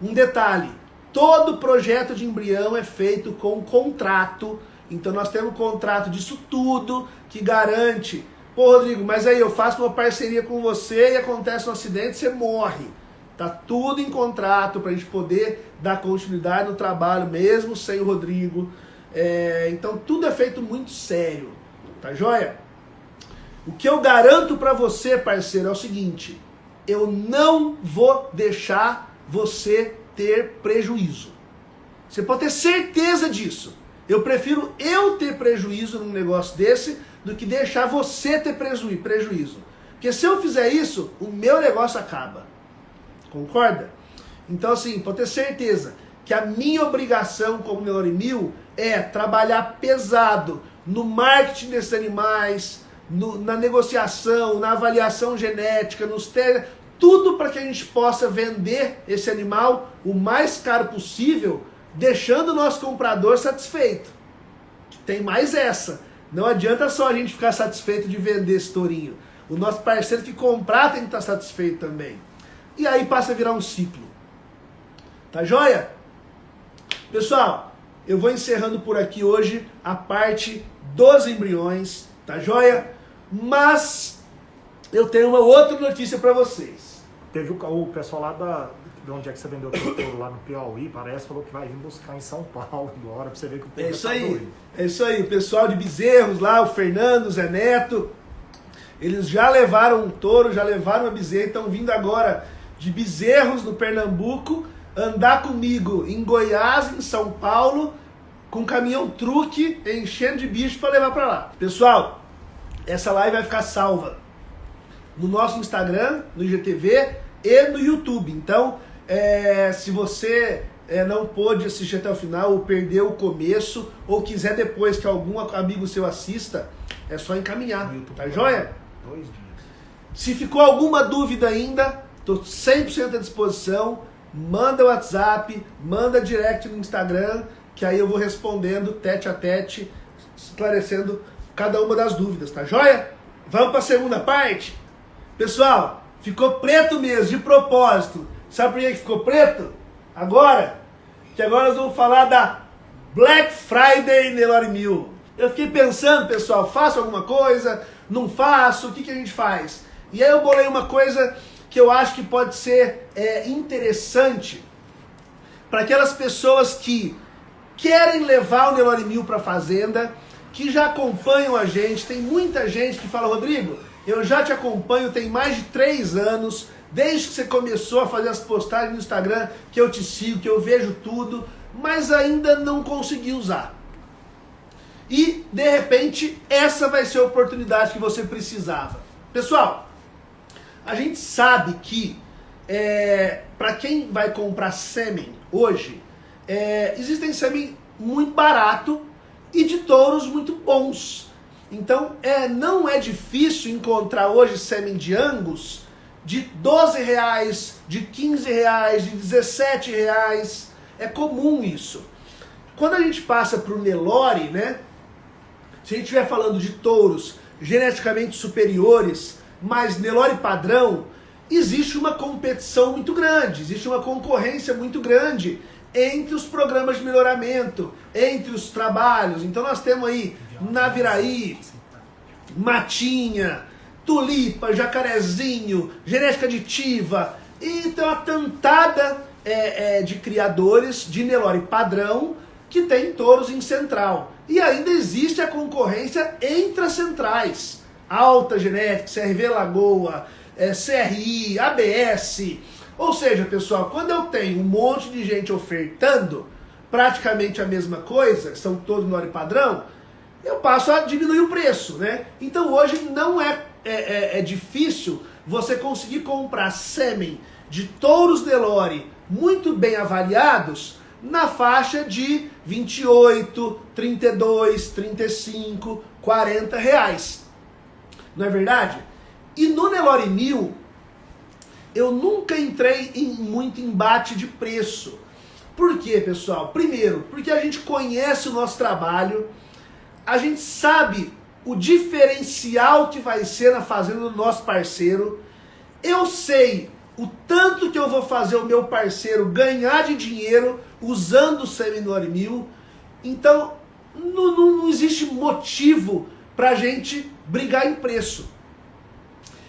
Um detalhe, todo projeto de embrião é feito com contrato, então nós temos um contrato disso tudo que garante. Pô, Rodrigo, mas aí eu faço uma parceria com você e acontece um acidente, você morre. Tá tudo em contrato para a gente poder dar continuidade no trabalho, mesmo sem o Rodrigo. Então tudo é feito muito sério, tá joia? O que eu garanto para você, parceiro, é o seguinte: eu não vou deixar você ter prejuízo. Você pode ter certeza disso. Eu prefiro eu ter prejuízo num negócio desse do que deixar você ter prejuízo. Porque se eu fizer isso, o meu negócio acaba. Concorda? Então assim, pode ter certeza que a minha obrigação como Nelore Mil é trabalhar pesado no marketing desses animais, na negociação, na avaliação genética, tudo para que a gente possa vender esse animal o mais caro possível, deixando o nosso comprador satisfeito. Tem mais essa. Não adianta só a gente ficar satisfeito de vender esse tourinho. O nosso parceiro que comprar tem que estar satisfeito também. E aí passa a virar um ciclo. Tá joia? Pessoal, eu vou encerrando por aqui hoje a parte dos embriões, tá joia? Mas eu tenho uma outra notícia para vocês. Teve o pessoal lá de onde é que você vendeu o touro lá no Piauí, parece, falou que vai vir buscar em São Paulo agora, pra você ver que o povo isso aí, é isso aí, o pessoal de Bezerros lá, o Fernando, o Zé Neto, eles já levaram um touro, já levaram uma bezerra, estão vindo agora de Bezerros, no Pernambuco, andar comigo em Goiás, em São Paulo, com um caminhão truque, enchendo de bicho para levar para lá. Pessoal, essa live vai ficar salva no nosso Instagram, no IGTV e no YouTube. Então, se você não pôde assistir até o final, ou perdeu o começo, ou quiser depois que algum amigo seu assista, é só encaminhar, tá joia? 2 dias. Se ficou alguma dúvida ainda, estou 100% à disposição, manda WhatsApp, manda direct no Instagram, que aí eu vou respondendo tete a tete, esclarecendo cada uma das dúvidas, tá joia? Vamos para a segunda parte? Pessoal, ficou preto mesmo, de propósito. Sabe por que ficou preto? Agora, que agora nós vamos falar da Black Friday Nelore Mil. Eu fiquei pensando, pessoal, faço alguma coisa? Não faço? O que a gente faz? E aí eu bolei uma coisa que eu acho que pode ser interessante para aquelas pessoas que querem levar o Nelore Mil para a fazenda, que já acompanham a gente. Tem muita gente que fala, Rodrigo, eu já te acompanho tem mais de 3 anos, desde que você começou a fazer as postagens no Instagram, que eu te sigo, que eu vejo tudo, mas ainda não consegui usar. E, de repente, essa vai ser a oportunidade que você precisava. Pessoal, a gente sabe que, para quem vai comprar sêmen hoje, existem sêmen muito barato e de touros muito bons. Então, não é difícil encontrar hoje sêmen de Angus de R$12, de R$15, de R$17. É comum isso. Quando a gente passa para o Nelore, né? Se a gente estiver falando de touros geneticamente superiores, mas Nelore padrão, existe uma competição muito grande, existe uma concorrência muito grande entre os programas de melhoramento, entre os trabalhos. Então nós temos aí Naviraí, Matinha, Tulipa, Jacarezinho, genética aditiva, e tem uma tantada de criadores de Nelore padrão que tem touros em central. E ainda existe a concorrência entre as centrais. Alta Genética, CRV Lagoa, CRI, ABS. Ou seja, pessoal, quando eu tenho um monte de gente ofertando praticamente a mesma coisa, são todos Nelore padrão, eu passo a diminuir o preço, né? Então hoje não é difícil você conseguir comprar sêmen de touros Nelore muito bem avaliados na faixa de 28, 32, 35, 40 reais. Não é verdade? E no Nelore Mil, eu nunca entrei em muito embate de preço. Por quê, pessoal? Primeiro, porque a gente conhece o nosso trabalho, a gente sabe o diferencial que vai ser na fazenda do nosso parceiro. Eu sei o tanto que eu vou fazer o meu parceiro ganhar de dinheiro usando o sêmen Nelore Mil. Então, não existe motivo para a gente brigar em preço.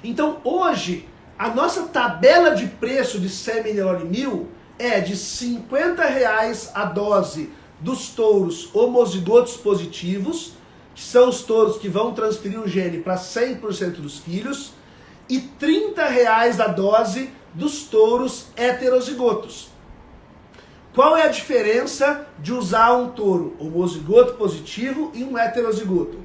Então, hoje, a nossa tabela de preço de sêmen Nelore Mil é de R$50 a dose dos touros homozigotos positivos, que são os touros que vão transferir o gene para 100% dos filhos, e R$30 a dose dos touros heterozigotos. Qual é a diferença de usar um touro homozigoto positivo e um heterozigoto?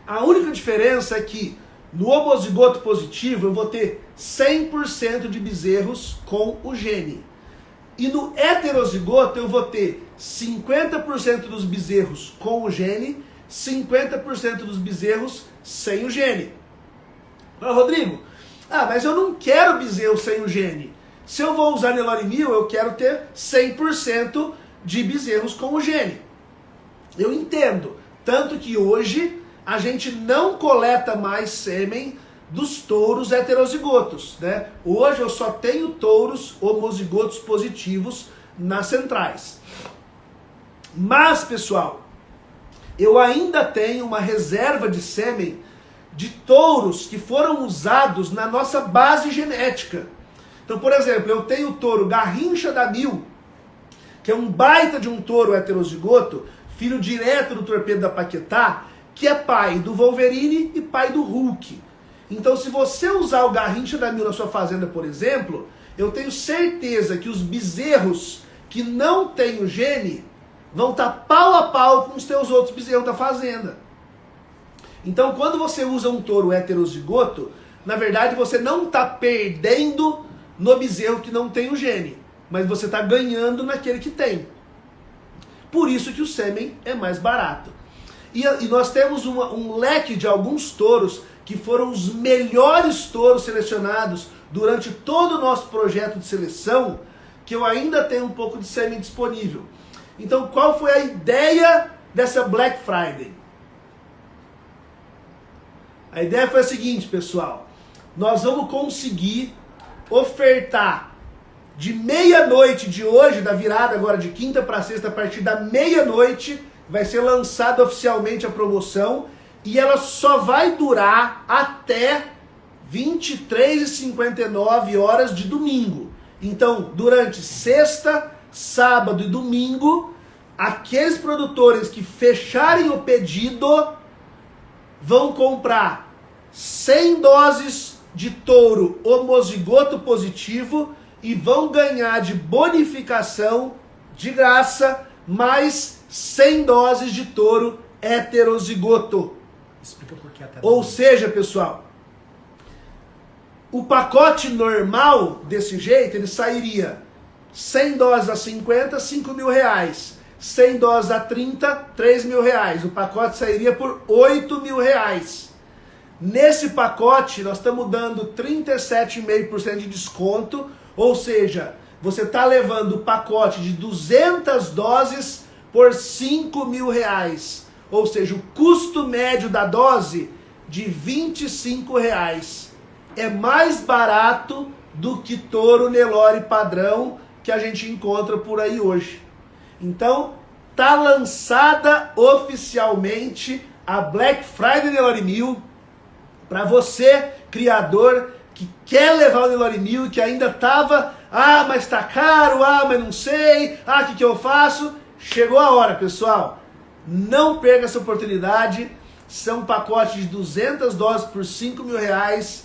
A única diferença é que no homozigoto positivo eu vou ter 100% de bezerros com o gene. E no heterozigoto eu vou ter 50% dos bezerros com o gene, 50% dos bezerros sem o gene. Mas, Rodrigo, mas eu não quero bezerro sem o gene. Se eu vou usar Nelore Mil, eu quero ter 100% de bezerros com o gene. Eu entendo. Tanto que hoje a gente não coleta mais sêmen dos touros heterozigotos, né? Hoje eu só tenho touros homozigotos positivos nas centrais. Mas, pessoal, eu ainda tenho uma reserva de sêmen de touros que foram usados na nossa base genética. Então, por exemplo, eu tenho o touro Garrincha da Mil, que é um baita de um touro heterozigoto, filho direto do Torpedo da Paquetá, que é pai do Wolverine e pai do Hulk. Então, se você usar o Garrincha da Mil na sua fazenda, por exemplo, eu tenho certeza que os bezerros que não têm o gene vão estar pau a pau com os teus outros bezerros da fazenda. Então, quando você usa um touro heterozigoto, na verdade você não está perdendo no bezerro que não tem o gene. mas você está ganhando naquele que tem. Por isso que o sêmen é mais barato. E nós temos um leque de alguns touros que foram os melhores touros selecionados durante todo o nosso projeto de seleção, que eu ainda tenho um pouco de sêmen disponível. Então, qual foi a ideia dessa Black Friday? A ideia foi a seguinte, pessoal. Nós vamos conseguir ofertar de meia-noite de hoje, da virada agora de quinta para sexta, a partir da meia-noite, vai ser lançada oficialmente a promoção e ela só vai durar até 23h59 horas de domingo. Então, durante sexta, sábado e domingo, aqueles produtores que fecharem o pedido vão comprar 100 doses de touro homozigoto positivo e vão ganhar de bonificação, de graça, mais 100 doses de touro heterozigoto. Explica por que até. Ou seja, pessoal, o pacote normal desse jeito, ele sairia 100 doses a 50, 5 mil reais. 100 doses a 30, 3 mil reais. O pacote sairia por 8 mil reais. Nesse pacote, nós estamos dando 37,5% de desconto, ou seja, você está levando o pacote de 200 doses por 5 mil reais. Ou seja, o custo médio da dose de 25 reais. É mais barato do que touro Nelore padrão que a gente encontra por aí hoje. Então, tá lançada oficialmente a Black Friday Nelore 1000 para você, criador, que quer levar o Nelore 1000 e que ainda tava, mas tá caro, mas não sei, o que eu faço? Chegou a hora, pessoal. Não perca essa oportunidade. São pacotes de 200 doses por 5 mil reais.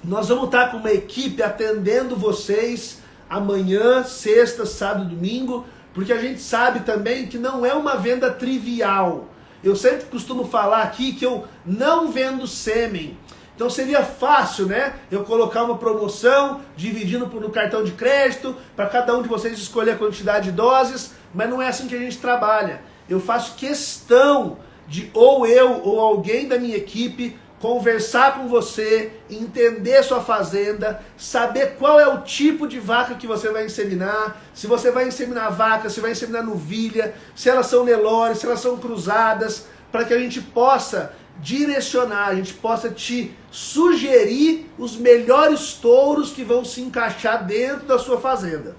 Nós vamos estar com uma equipe atendendo vocês amanhã, sexta, sábado e domingo, porque a gente sabe também que não é uma venda trivial. Eu sempre costumo falar aqui que eu não vendo sêmen. Então seria fácil, né? Eu colocar uma promoção, dividindo no cartão de crédito, para cada um de vocês escolher a quantidade de doses, mas não é assim que a gente trabalha. Eu faço questão de ou eu ou alguém da minha equipe conversar com você, entender sua fazenda, saber qual é o tipo de vaca que você vai inseminar, se você vai inseminar vaca, se vai inseminar novilha, se elas são Nelore, se elas são cruzadas, para que a gente possa direcionar, a gente possa te sugerir os melhores touros que vão se encaixar dentro da sua fazenda.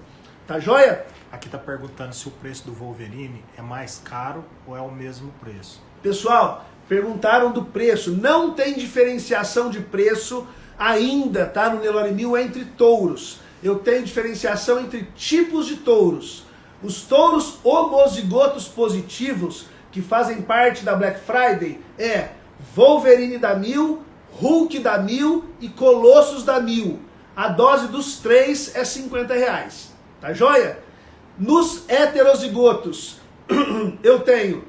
Tá joia? Aqui tá perguntando se o preço do Wolverine é mais caro ou é o mesmo preço. Pessoal, perguntaram do preço. Não tem diferenciação de preço ainda, tá? No Nelore 1000 entre touros. Eu tenho diferenciação entre tipos de touros. Os touros homozigotos positivos, que fazem parte da Black Friday, é Wolverine da 1000, Hulk da 1000 e Colossus da 1000. A dose dos três é 50 reais. Tá joia? Nos heterozigotos, eu tenho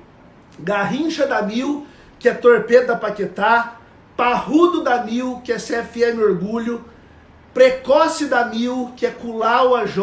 Garrincha da 1000, que é Torpedo da Paquetá, Parrudo da 1000, que é CFM Orgulho, Precoce da 1000, que é Culau AJ,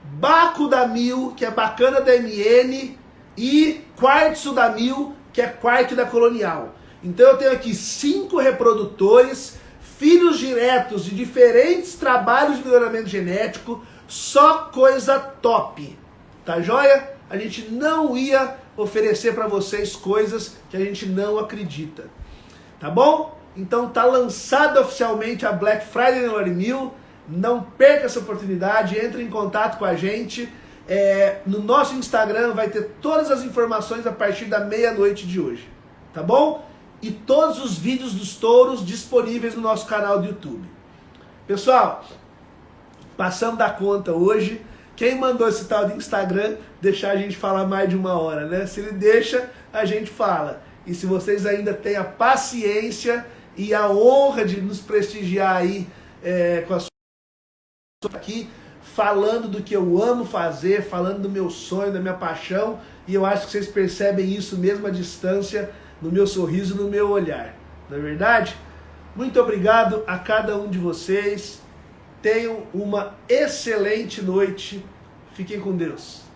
Baco da 1000, que é Bacana da MN, e Quartzo da 1000, que é Quark da Colonial. Então eu tenho aqui 5 reprodutores, filhos diretos de diferentes trabalhos de melhoramento genético, só coisa top. Tá joia? A gente não ia oferecer para vocês coisas que a gente não acredita. Tá bom? Então tá lançada oficialmente a Black Friday Nelore 1000. Não perca essa oportunidade, entre em contato com a gente. No nosso Instagram vai ter todas as informações a partir da meia-noite de hoje. Tá bom? E todos os vídeos dos touros disponíveis no nosso canal do YouTube. Pessoal, passamos da conta hoje. Quem mandou esse tal de Instagram deixar a gente falar mais de 1 hora, né? Se ele deixa, a gente fala. E se vocês ainda têm a paciência e a honra de nos prestigiar aí com a sua aqui, falando do que eu amo fazer, falando do meu sonho, da minha paixão, e eu acho que vocês percebem isso mesmo à distância, no meu sorriso, no meu olhar. Não é verdade? Muito obrigado a cada um de vocês. Tenham uma excelente noite. Fiquem com Deus.